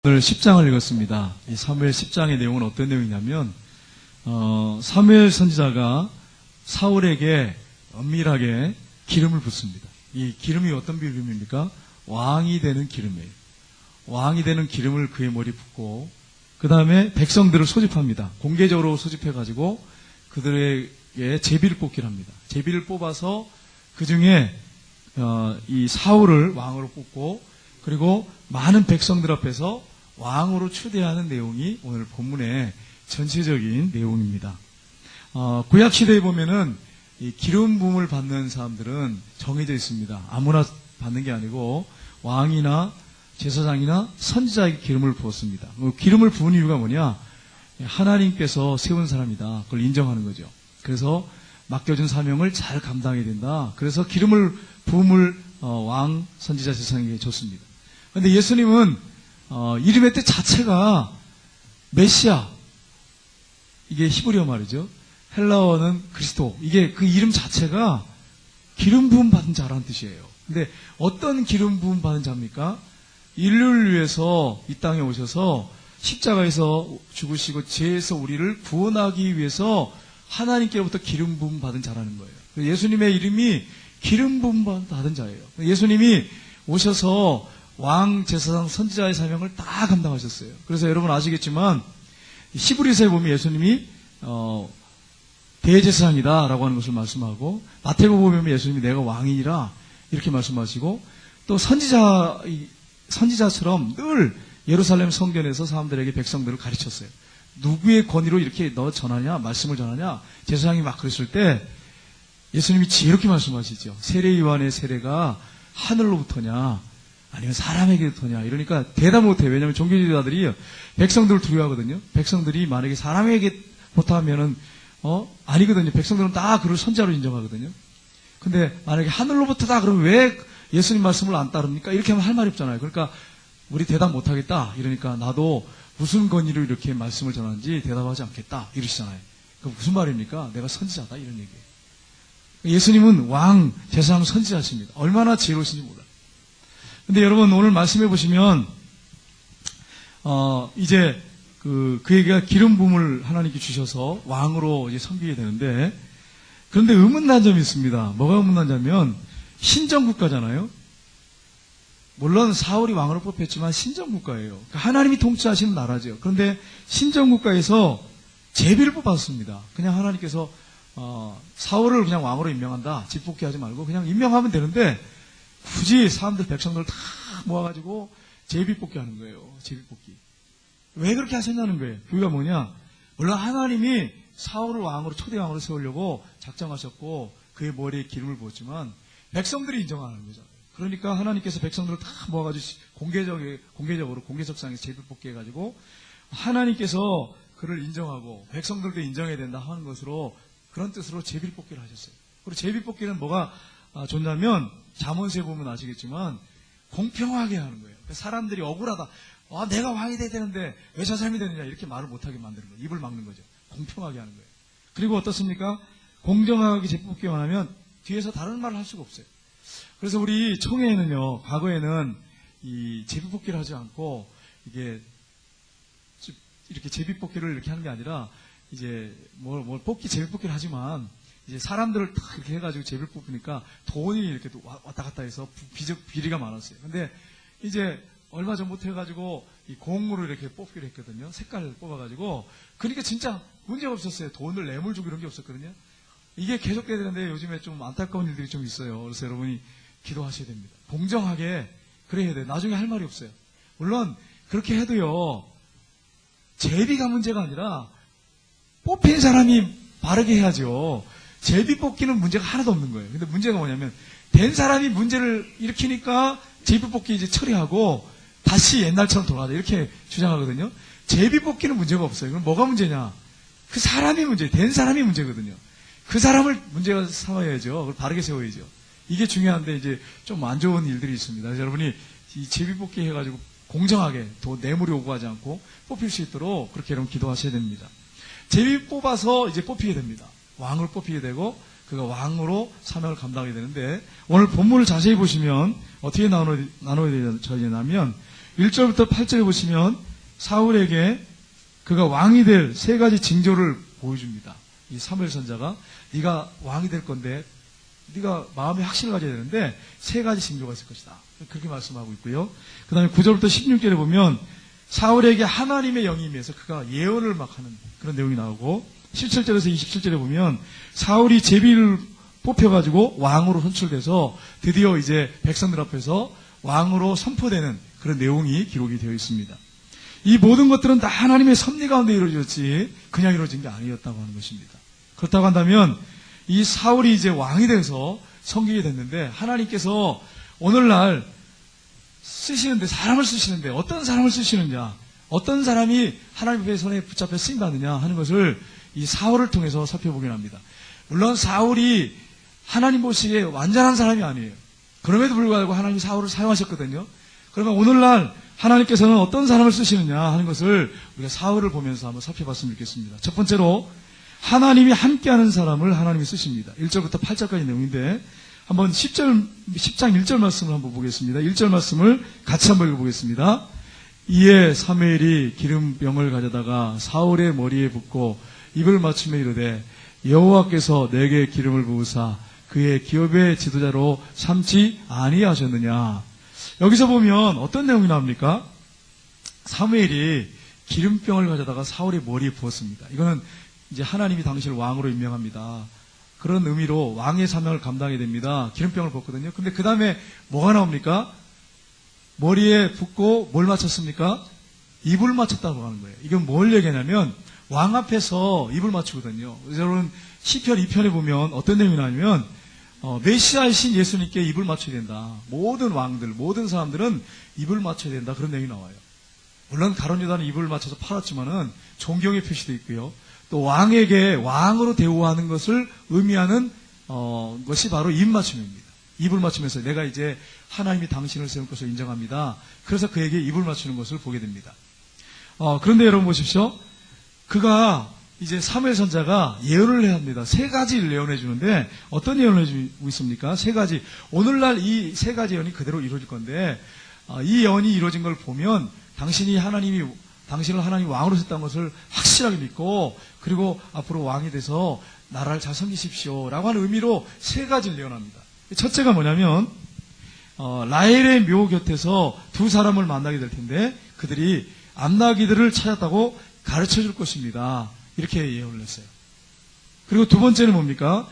오늘 10장을 읽었습니다. 이 사무엘 10장의 내용은 어떤 내용이냐면 사무엘 선지자가 사울에게 엄밀하게 기름을 붓습니다. 이 기름이 어떤 기름입니까? 왕이 되는 기름이에요. 왕이 되는 기름을 그의 머리에 붓고 그 다음에 백성들을 소집합니다. 공개적으로 소집해가지고 그들에게 제비를 뽑기를 합니다. 제비를 뽑아서 그 중에 이 사울을 왕으로 뽑고 그리고 많은 백성들 앞에서 왕으로 추대하는 내용이 오늘 본문의 전체적인 내용입니다. 구약 시대에 보면은 이 기름 부음을 받는 사람들은 정해져 있습니다. 아무나 받는 게 아니고 왕이나 제사장이나 선지자에게 기름을 부었습니다. 기름을 부은 이유가 뭐냐? 하나님께서 세운 사람이다. 그걸 인정하는 거죠. 그래서 맡겨준 사명을 잘 감당해야 된다. 그래서 기름을 부음을 왕, 선지자, 제사장에게 줬습니다. 그런데 예수님은 이름의 뜻 자체가 메시아, 이게 히브리어 말이죠. 헬라어는 그리스도. 이게 그 이름 자체가 기름 부음 받은 자라는 뜻이에요. 근데 어떤 기름 부음 받은 자입니까? 인류를 위해서 이 땅에 오셔서 십자가에서 죽으시고 죄에서 우리를 구원하기 위해서 하나님께로부터 기름 부음 받은 자라는 거예요. 예수님의 이름이 기름 부음 받은 자예요. 예수님이 오셔서 왕, 제사장, 선지자의 사명을 다 감당하셨어요. 그래서 여러분 아시겠지만 히브리서에 보면 예수님이 대제사장이다라고 하는 것을 말씀하고 마태복음 보면 예수님이 내가 왕이라 이렇게 말씀하시고 또 선지자처럼 늘 예루살렘 성전에서 사람들에게 백성들을 가르쳤어요. 누구의 권위로 이렇게 너 전하냐, 말씀을 전하냐, 제사장이 막 그랬을 때 예수님이 지혜롭게 말씀하시죠. 세례 요한의 세례가 하늘로부터냐 아니면 사람에게부터냐 이러니까 대답 못해요. 왜냐하면 종교지도자들이 백성들을 두려워하거든요. 백성들이 만약에 사람에게부터 하면은 아니거든요. 백성들은 다 그를 선자로 인정하거든요. 근데 만약에 하늘로부터다 그러면 왜 예수님 말씀을 안 따릅니까? 이렇게 하면 할 말이 없잖아요. 그러니까 우리 대답 못하겠다. 이러니까 나도 무슨 권위로 이렇게 말씀을 전하는지 대답하지 않겠다. 이러시잖아요. 그럼 무슨 말입니까? 내가 선지자다. 이런 얘기예요. 예수님은 왕, 제사장, 선지자십니다. 얼마나 지혜로우신지 몰라요. 근데 여러분 오늘 말씀해 보시면 이제 그에게 기름 부음을 하나님께 주셔서 왕으로 이제 섬기게 되는데 그런데 의문난 점이 있습니다. 뭐가 의문난 점이면 신정국가잖아요. 물론 사울이 왕으로 뽑혔지만 신정국가예요. 그러니까 하나님이 통치하시는 나라죠. 그런데 신정국가에서 제비를 뽑았습니다. 그냥 하나님께서 사울을 그냥 왕으로 임명한다. 집뽑기 하지 말고 그냥 임명하면 되는데 굳이 사람들 백성들 다 모아가지고 제비 뽑기 하는 거예요. 제비 뽑기. 왜 그렇게 하셨냐는 거예요. 그게 뭐냐? 물론 하나님이 사울을 왕으로 초대 왕으로 세우려고 작정하셨고 그의 머리에 기름을 부었지만 백성들이 인정하는 거죠. 그러니까 하나님께서 백성들을 다 모아가지고 공개적으로 공개석상에서 제비 뽑기 해가지고 하나님께서 그를 인정하고 백성들도 인정해야 된다 하는 것으로 그런 뜻으로 제비 뽑기를 하셨어요. 그리고 제비 뽑기는 뭐가 좋냐면 잠언서에 보면 아시겠지만 공평하게 하는 거예요. 그러니까 사람들이 억울하다. 내가 왕이 돼야 되는데 왜 저 사람이 되느냐 이렇게 말을 못하게 만드는 거예요. 입을 막는 거죠. 공평하게 하는 거예요. 그리고 어떻습니까? 공정하게 제비 뽑기만 하면 뒤에서 다른 말을 할 수가 없어요. 그래서 우리 총회에는요, 과거에는 이 제비 뽑기를 하지 않고 이게 이렇게 제비 뽑기를 이렇게 하는 게 아니라 이제 뭘 뽑기 제비 뽑기를 하지만 이제 사람들을 딱 이렇게 해가지고 제비를 뽑으니까 돈이 이렇게 왔다 갔다 해서 비리가 많았어요. 근데 이제 얼마 전부터 해가지고 이 공으로 이렇게 뽑기로 했거든요. 색깔을 뽑아가지고. 그러니까 진짜 문제가 없었어요. 돈을 뇌물 주고 이런 게 없었거든요. 이게 계속돼야 되는데 요즘에 좀 안타까운 일들이 좀 있어요. 그래서 여러분이 기도하셔야 됩니다. 공정하게 그래야 돼요. 나중에 할 말이 없어요. 물론 그렇게 해도요. 제비가 문제가 아니라 뽑힌 사람이 바르게 해야죠. 제비 뽑기는 문제가 하나도 없는 거예요. 근데 문제가 뭐냐면 된 사람이 문제를 일으키니까 제비 뽑기 이제 처리하고 다시 옛날처럼 돌아가자 이렇게 주장하거든요. 제비 뽑기는 문제가 없어요. 그럼 뭐가 문제냐? 그 사람이 문제, 된 사람이 문제거든요. 그 사람을 문제가 삼아야죠. 그걸 바르게 세워야죠. 이게 중요한데 이제 좀 안 좋은 일들이 있습니다. 그래서 여러분이 이 제비 뽑기 해가지고 공정하게 또 뇌물이 오고 하지 않고 뽑힐 수 있도록 그렇게 여러분 기도하셔야 됩니다. 제비 뽑아서 이제 뽑히게 됩니다. 왕을 뽑히게 되고 그가 왕으로 사명을 감당하게 되는데 오늘 본문을 자세히 보시면 어떻게 나눠야 되냐면 1절부터 8절에 보시면 사울에게 그가 왕이 될 세 가지 징조를 보여줍니다. 이 사무엘 선자가 네가 왕이 될 건데 네가 마음의 확신을 가져야 되는데 세 가지 징조가 있을 것이다. 그렇게 말씀하고 있고요. 그 다음에 9절부터 16절에 보면 사울에게 하나님의 영이 임해서 그가 예언을 막 하는 그런 내용이 나오고 17절에서 27절에 보면 사울이 제비를 뽑혀가지고 왕으로 선출돼서 드디어 이제 백성들 앞에서 왕으로 선포되는 그런 내용이 기록이 되어 있습니다. 이 모든 것들은 다 하나님의 섭리 가운데 이루어졌지 그냥 이루어진 게 아니었다고 하는 것입니다. 그렇다고 한다면 이 사울이 이제 왕이 돼서 섬기게 됐는데 하나님께서 오늘날 쓰시는데 사람을 쓰시는데 어떤 사람을 쓰시느냐 어떤 사람이 하나님의 손에 붙잡혀 쓰임받느냐 하는 것을 이 사울을 통해서 살펴보긴 합니다. 물론 사울이 하나님 보시기에 완전한 사람이 아니에요. 그럼에도 불구하고 하나님이 사울을 사용하셨거든요. 그러면 오늘날 하나님께서는 어떤 사람을 쓰시느냐 하는 것을 우리가 사울을 보면서 한번 살펴봤으면 좋겠습니다. 첫 번째로 하나님이 함께하는 사람을 하나님이 쓰십니다. 1절부터 8절까지 내용인데 한번 10장 1절 말씀을 한번 보겠습니다. 1절 말씀을 같이 한번 읽어보겠습니다. 이에 사무엘이 기름병을 가져다가 사울의 머리에 붓고 입을 맞추며 이르되 여호와께서 내게 기름을 부으사 그의 기업의 지도자로 삼지 아니하셨느냐. 여기서 보면 어떤 내용이 나옵니까? 사무엘이 기름병을 가져다가 사울의 머리에 부었습니다. 이거는 이제 하나님이 당신을 왕으로 임명합니다. 그런 의미로 왕의 사명을 감당하게 됩니다. 기름병을 붓거든요. 근데 그 다음에 뭐가 나옵니까? 머리에 붓고 뭘 맞췄습니까? 입을 맞췄다고 하는 거예요. 이건 뭘 얘기하냐면 왕 앞에서 입을 맞추거든요. 여러분 시편 2편에 보면 어떤 내용이 나오냐면 메시아이신 예수님께 입을 맞춰야 된다. 모든 왕들, 모든 사람들은 입을 맞춰야 된다. 그런 내용이 나와요. 물론 가룟 유다는 입을 맞춰서 팔았지만은 존경의 표시도 있고요. 또 왕에게 왕으로 대우하는 것을 의미하는 것이 바로 입 맞춤입니다. 입을 맞추면서 내가 이제 하나님이 당신을 세운 것을 인정합니다. 그래서 그에게 입을 맞추는 것을 보게 됩니다. 그런데 여러분 보십시오. 그가 이제 사무엘 선자가 예언을 해야 합니다. 세 가지를 예언해 주는데 어떤 예언을 해주고 있습니까? 세 가지. 오늘날 이 세 가지 예언이 그대로 이루어질 건데 이 예언이 이루어진 걸 보면 당신을 하나님 왕으로 세웠다는 것을 확실하게 믿고 그리고 앞으로 왕이 돼서 나라를 잘 섬기십시오 라고 하는 의미로 세 가지를 예언합니다. 첫째가 뭐냐면 라헬의 묘 곁에서 두 사람을 만나게 될 텐데 그들이 암나기들을 찾았다고 가르쳐 줄 것입니다. 이렇게 예언을 했어요. 그리고 두 번째는 뭡니까?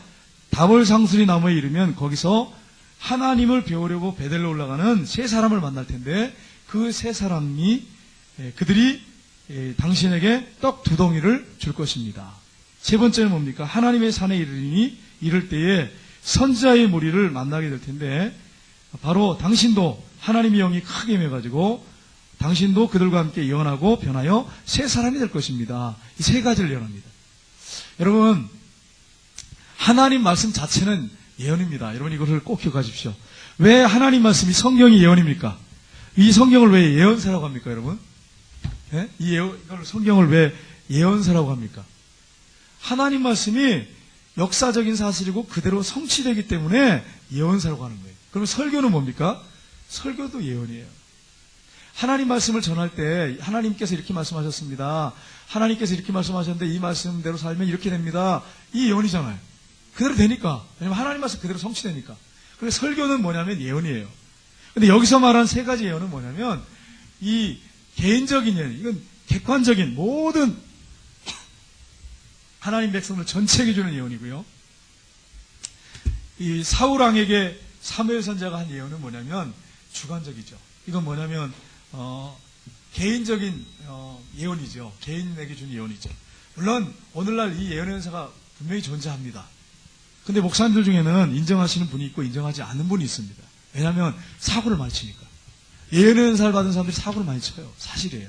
다볼상수리 나무에 이르면 거기서 하나님을 배우려고 베델로 올라가는 세 사람을 만날 텐데 그 세 사람이 그들이 당신에게 떡 2덩이를 줄 것입니다. 세 번째는 뭡니까? 하나님의 산에 이르니 이를 때에 선지자의 무리를 만나게 될 텐데 바로 당신도 하나님의 영이 크게 임해가지고 당신도 그들과 함께 예언하고 변하여 새 사람이 될 것입니다. 이 세 가지를 예언합니다. 여러분 하나님 말씀 자체는 예언입니다. 여러분 이것을 꼭 기억하십시오. 왜 하나님 말씀이 성경이 예언입니까? 이 성경을 왜 예언서라고 합니까, 여러분? 네? 이걸 성경을 왜 예언서라고 합니까? 하나님 말씀이 역사적인 사실이고 그대로 성취되기 때문에 예언서라고 하는 거예요. 그럼 설교는 뭡니까? 설교도 예언이에요. 하나님 말씀을 전할 때 하나님께서 이렇게 말씀하셨습니다. 하나님께서 이렇게 말씀하셨는데 이 말씀대로 살면 이렇게 됩니다. 이 예언이잖아요. 그대로 되니까. 왜냐면 하나님 말씀 그대로 성취되니까. 그래서 설교는 뭐냐면 예언이에요. 근데 여기서 말한 세 가지 예언은 뭐냐면 이 개인적인 예언, 이건 객관적인 모든 하나님 백성들 전체에게 주는 예언이고요. 이 사울 왕에게 사무엘 선자가 한 예언은 뭐냐면 주관적이죠. 이건 뭐냐면 개인적인 예언이죠. 개인에게 준 예언이죠. 물론 오늘날 이 예언의 은사가 분명히 존재합니다. 근데 목사님들 중에는 인정하시는 분이 있고 인정하지 않는 분이 있습니다. 왜냐하면 사고를 많이 치니까. 예언의 은사를 받은 사람들이 사고를 많이 쳐요. 사실이에요.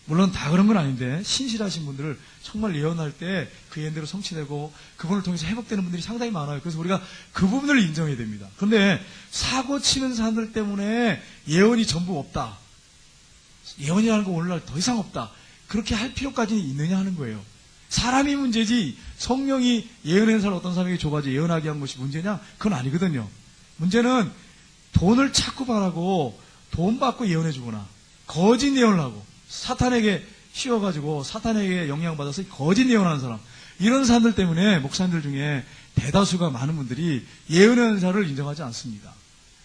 물론 다 그런 건 아닌데 신실하신 분들을 정말 예언할 때 그 예언대로 성취되고 그분을 통해서 회복되는 분들이 상당히 많아요. 그래서 우리가 그 부분을 인정해야 됩니다. 그런데 사고 치는 사람들 때문에 예언이 전부 없다. 예언이라는 거 오늘날 더 이상 없다. 그렇게 할 필요까지 있느냐 하는 거예요. 사람이 문제지 성령이 예언의 은사를 어떤 사람에게 줘가지고 예언하게 한 것이 문제냐? 그건 아니거든요. 문제는 돈을 찾고 바라고 돈 받고 예언해 주거나 거짓 예언을 하고 사탄에게 씌워가지고 사탄에게 영향받아서 거짓 예언하는 사람, 이런 사람들 때문에 목사님들 중에 대다수가 많은 분들이 예언의 은사를 인정하지 않습니다.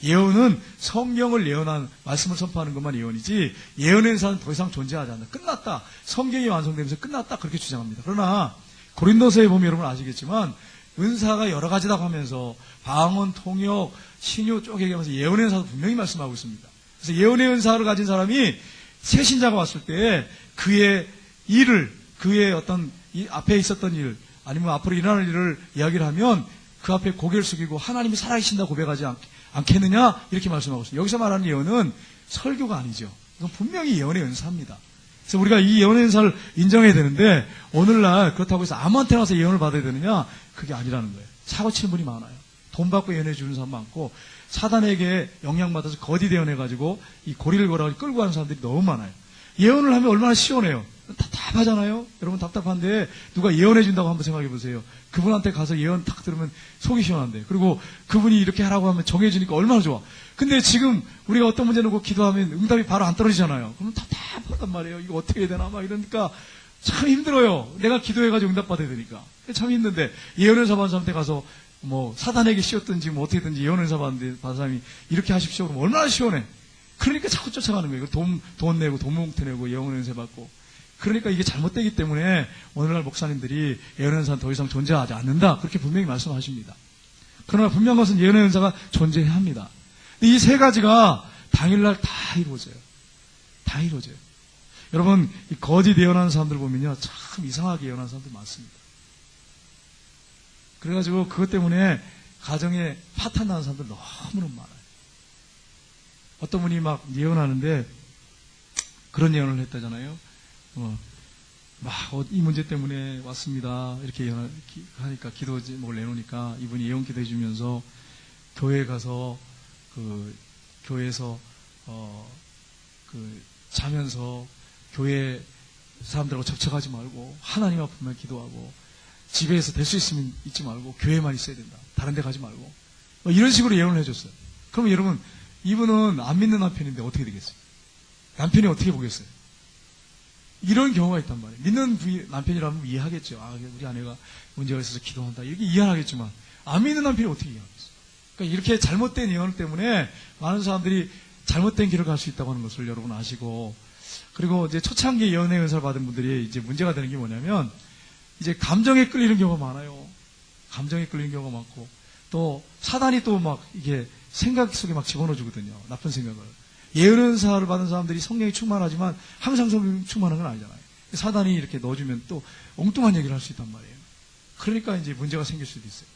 예언은 성경을 예언한 말씀을 선포하는 것만 예언이지 예언의 은사는 더 이상 존재하지 않는다. 끝났다. 성경이 완성되면서 끝났다. 그렇게 주장합니다. 그러나 고린도서에 보면 여러분 아시겠지만 은사가 여러 가지라고 하면서 방언, 통역, 신유 쭉 얘기하면서 예언의 은사도 분명히 말씀하고 있습니다. 그래서 예언의 은사를 가진 사람이 새 신자가 왔을 때 그의 일을, 그의 어떤 이 앞에 있었던 일, 아니면 앞으로 일어날 일을 이야기를 하면 그 앞에 고개를 숙이고 하나님이 살아계신다 고백하지 않겠느냐, 이렇게 말씀하고 있습니다. 여기서 말하는 예언은 설교가 아니죠. 이건 분명히 예언의 은사입니다. 그래서 우리가 이 예언의 은사를 인정해야 되는데, 오늘날 그렇다고 해서 아무한테나 와서 예언을 받아야 되느냐, 그게 아니라는 거예요. 사고 치는 분이 많아요. 돈 받고 예언해 주는 사람 많고, 사단에게 영향받아서 거짓 예언해가지고 이 고리를 걸어가지고 끌고 가는 사람들이 너무 많아요. 예언을 하면 얼마나 시원해요. 답답하잖아요. 여러분 답답한데 누가 예언해 준다고 한번 생각해 보세요. 그분한테 가서 예언 탁 들으면 속이 시원한데, 그리고 그분이 이렇게 하라고 하면 정해주니까 얼마나 좋아. 근데 지금 우리가 어떤 문제 놓고 기도하면 응답이 바로 안 떨어지잖아요. 그러면 답답하단 말이에요. 이거 어떻게 해야 되나 막 이러니까 참 힘들어요. 내가 기도해가지고 응답받아야 되니까 참 힘든데, 예언을 받은 사람한테 가서 뭐 사단에게 씌웠든지 뭐 어떻게든지 예언을 받은 사람이 이렇게 하십시오 그러면 얼마나 시원해. 그러니까 자꾸 쫓아가는 거예요. 돈 내고 돈 뭉태 내고 예언의 은사 받고. 그러니까 이게 잘못되기 때문에 오늘날 목사님들이 예언의 은사는 더 이상 존재하지 않는다, 그렇게 분명히 말씀하십니다. 그러나 분명한 것은 예언의 은사가 존재해야 합니다. 이 세 가지가 당일날 다 이루어져요. 다 이루어져요. 여러분, 이 거짓 예언하는 사람들 보면요, 참 이상하게 예언하는 사람들 많습니다. 그래가지고 그것 때문에 가정에 파탄 나는 사람들 너무너무 많아요. 어떤 분이 막 예언하는데 그런 예언을 했다잖아요. 이 문제 때문에 왔습니다. 이렇게 하니까 기도 제목을 내놓으니까 이분이 예언 기도해 주면서 교회에 가서 교회에서 자면서 교회 사람들하고 접촉하지 말고 하나님 앞에만 기도하고 집에서 될 수 있으면 있지 말고 교회만 있어야 된다. 다른 데 가지 말고. 이런 식으로 예언을 해줬어요. 그러면 여러분, 이분은 안 믿는 남편인데 어떻게 되겠어요? 남편이 어떻게 보겠어요? 이런 경우가 있단 말이에요. 믿는 남편이라면 이해하겠죠. 우리 아내가 문제가 있어서 기도한다, 이렇게 이해하겠지만 안 믿는 남편이 어떻게 이해하겠어요? 그러니까 이렇게 잘못된 예언 때문에 많은 사람들이 잘못된 길을 갈 수 있다고 하는 것을 여러분 아시고, 그리고 이제 초창기 예언의 은사를 받은 분들이 이제 문제가 되는 게 뭐냐면, 이제 감정에 끌리는 경우가 많아요. 감정에 끌리는 경우가 많고, 또 사단이 또 막 이게 생각 속에 막 집어넣어 주거든요. 나쁜 생각을. 예언의 은사를 받은 사람들이 성령이 충만하지만 항상 성령이 충만한 건 아니잖아요. 사단이 이렇게 넣어주면 또 엉뚱한 얘기를 할 수 있단 말이에요. 그러니까 이제 문제가 생길 수도 있어요.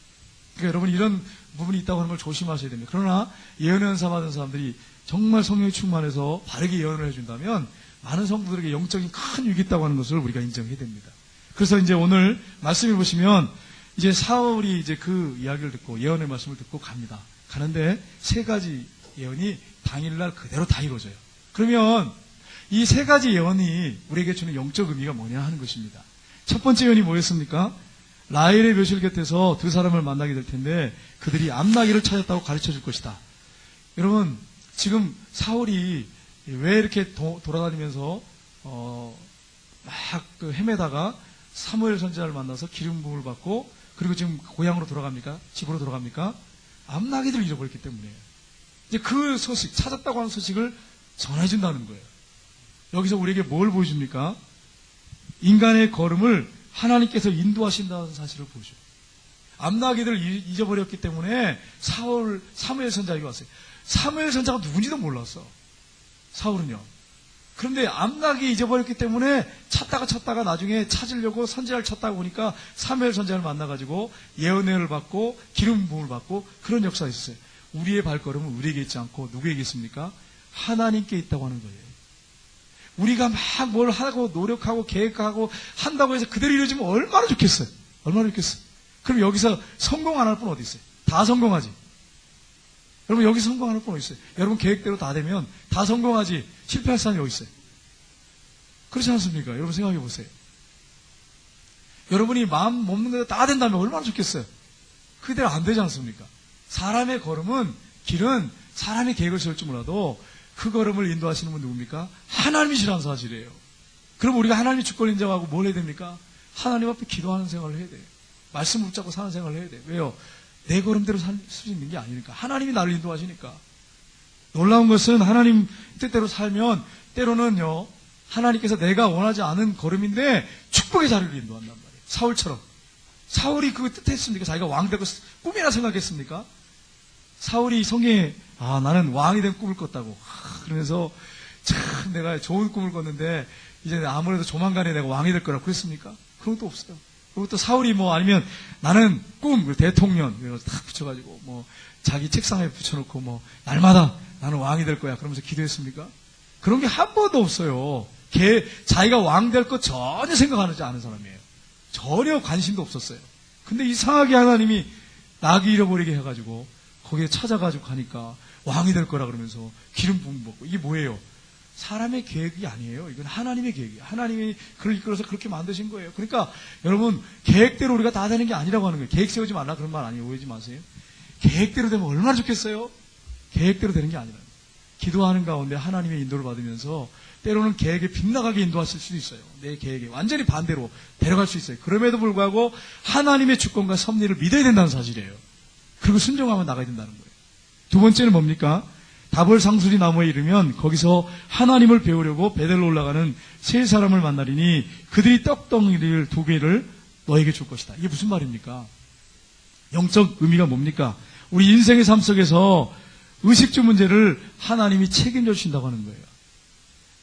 그러니까 여러분, 이런 부분이 있다고 하는 걸 조심하셔야 됩니다. 그러나 예언의 은사 받은 사람들이 정말 성령이 충만해서 바르게 예언을 해준다면 많은 성도들에게 영적인 큰 유익이 있다고 하는 것을 우리가 인정해야 됩니다. 그래서 이제 오늘 말씀을 보시면 이제 사울이 이제 그 이야기를 듣고 예언의 말씀을 듣고 갑니다. 가는데 세 가지 예언이 당일날 그대로 다 이루어져요. 그러면 이 세 가지 예언이 우리에게 주는 영적 의미가 뭐냐 하는 것입니다. 첫 번째 예언이 뭐였습니까? 라헬의 묘실 곁에서 두 사람을 만나게 될 텐데 그들이 암나귀를 찾았다고 가르쳐 줄 것이다. 여러분, 지금 사울이 왜 이렇게 돌아다니면서 막 헤매다가 사무엘 선지자를 만나서 기름 부음을 받고 그리고 지금 고향으로 돌아갑니까? 집으로 돌아갑니까? 암나귀들을 잃어버렸기 때문이에요. 이제 그 소식, 찾았다고 하는 소식을 전해준다는 거예요. 여기서 우리에게 뭘 보여줍니까? 인간의 걸음을 하나님께서 인도하신다는 사실을 보여줘요. 암나귀들을 잊어버렸기 때문에 사무엘 선지자에게 왔어요. 사무엘 선지자가 누군지도 몰랐어, 사울은요. 그런데 암나귀 잊어버렸기 때문에 찾다가 나중에 찾으려고 선지자를 찾다가 보니까 사무엘 선지자를 만나가지고 예언을 받고 기름 부음을 받고 그런 역사가 있었어요. 우리의 발걸음은 우리에게 있지 않고 누구에게 있습니까? 하나님께 있다고 하는 거예요. 우리가 막 뭘 하고 노력하고 계획하고 한다고 해서 그대로 이루어지면 얼마나 좋겠어요. 얼마나 좋겠어요. 그럼 여기서 성공 안 할 분 어디 있어요? 다 성공하지. 여러분, 여기 성공하는 분 어디 있어요? 여러분 계획대로 다 되면 다 성공하지 실패할 사람이 어디 있어요? 그렇지 않습니까? 여러분 생각해 보세요. 여러분이 마음 먹는 거 다 된다면 얼마나 좋겠어요? 그대로 안 되지 않습니까? 사람의 걸음은, 길은 사람이 계획을 세울지 몰라도 그 걸음을 인도하시는 분 누굽니까? 하나님이시라는 사실이에요. 그럼 우리가 하나님의 주권 인정하고 뭘 해야 됩니까? 하나님 앞에 기도하는 생활을 해야 돼요. 말씀 붙잡고 사는 생활을 해야 돼요. 왜요? 내 걸음대로 살 수 있는 게 아니니까. 하나님이 나를 인도하시니까. 놀라운 것은 하나님 뜻대로 살면 때로는요, 하나님께서 내가 원하지 않은 걸음인데 축복의 자리로 인도한단 말이에요. 사울처럼. 사울이 그거 뜻했습니까? 자기가 왕 되고 꿈이라 생각했습니까? 사울이 성경에 나는 왕이 된 꿈을 꿨다고. 그러면서 참 내가 좋은 꿈을 꿨는데 이제 아무래도 조만간에 내가 왕이 될 거라고 그랬습니까? 그런 것도 없어요. 그리고 또 사울이 아니면 나는 꿈, 대통령, 이런 거 딱 붙여가지고 자기 책상에 붙여놓고 날마다 나는 왕이 될 거야. 그러면서 기도했습니까? 그런 게 한 번도 없어요. 자기가 왕 될 것 전혀 생각하지 않은 사람이에요. 전혀 관심도 없었어요. 근데 이상하게 하나님이 나귀 잃어버리게 해가지고 거기에 찾아가지고 가니까 왕이 될 거라 그러면서 기름 부음 먹고. 이게 뭐예요? 사람의 계획이 아니에요. 이건 하나님의 계획이에요. 하나님이 그를 이끌어서 그렇게 만드신 거예요. 그러니까 여러분, 계획대로 우리가 다 되는 게 아니라고 하는 거예요. 계획 세우지 말라 그런 말 아니에요. 오해하지 마세요. 계획대로 되면 얼마나 좋겠어요? 계획대로 되는 게 아니라. 기도하는 가운데 하나님의 인도를 받으면서 때로는 계획에 빗나가게 인도하실 수도 있어요. 내 계획에 완전히 반대로 데려갈 수 있어요. 그럼에도 불구하고 하나님의 주권과 섭리를 믿어야 된다는 사실이에요. 그리고 순종하면 나가야 된다는 거예요. 두 번째는 뭡니까? 다볼 상수리 나무에 이르면 거기서 하나님을 배우려고 베델로 올라가는 세 사람을 만나리니 그들이 떡덩이를 2개를 너에게 줄 것이다. 이게 무슨 말입니까? 영적 의미가 뭡니까? 우리 인생의 삶 속에서 의식주 문제를 하나님이 책임져 주신다고 하는 거예요.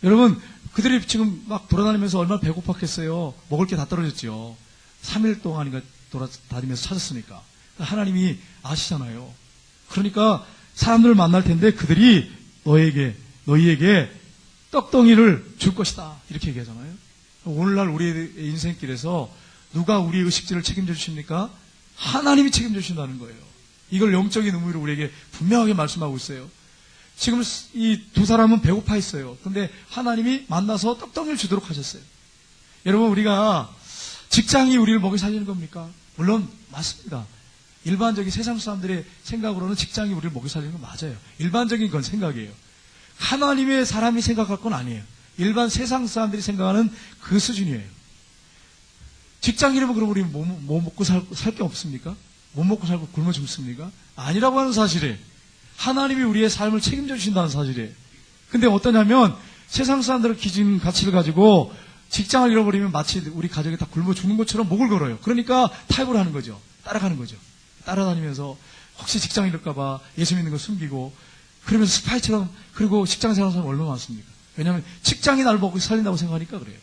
여러분, 그들이 지금 막 돌아다니면서 얼마나 배고팠겠어요. 먹을 게 다 떨어졌죠. 3일 동안인가 돌아다니면서 찾았으니까. 하나님이 아시잖아요. 그러니까 사람들을 만날 텐데 그들이 너희에게 떡덩이를 줄 것이다. 이렇게 얘기하잖아요. 오늘날 우리의 인생길에서 누가 우리의 의식주를 책임져 주십니까? 하나님이 책임져 주신다는 거예요. 이걸 영적인 의미로 우리에게 분명하게 말씀하고 있어요. 지금 이 두 사람은 배고파 했어요. 그런데 하나님이 만나서 떡덩이를 주도록 하셨어요. 여러분, 우리가 직장이 우리를 먹여 살리는 겁니까? 물론 맞습니다. 일반적인 세상 사람들의 생각으로는 직장이 우리를 먹여 살리는 건 맞아요. 일반적인 건 생각이에요. 하나님의 사람이 생각할 건 아니에요. 일반 세상 사람들이 생각하는 그 수준이에요. 직장이라면 그럼 우리 뭐 먹고 살 게 없습니까? 못 먹고 살고 굶어 죽습니까? 아니라고 하는 사실이에요. 하나님이 우리의 삶을 책임져 주신다는 사실이에요. 근데 어떠냐면 세상 사람들의 기준 가치를 가지고 직장을 잃어버리면 마치 우리 가족이 다 굶어 죽는 것처럼 목을 걸어요. 그러니까 타협을 하는 거죠. 따라가는 거죠. 따라다니면서 혹시 직장 잃을까봐 예수 믿는 거 숨기고 그러면서 스파이처럼. 그리고 직장 생활하는 사람 얼마나 많습니까? 왜냐하면 직장이 날 먹고 살린다고 생각하니까 그래요.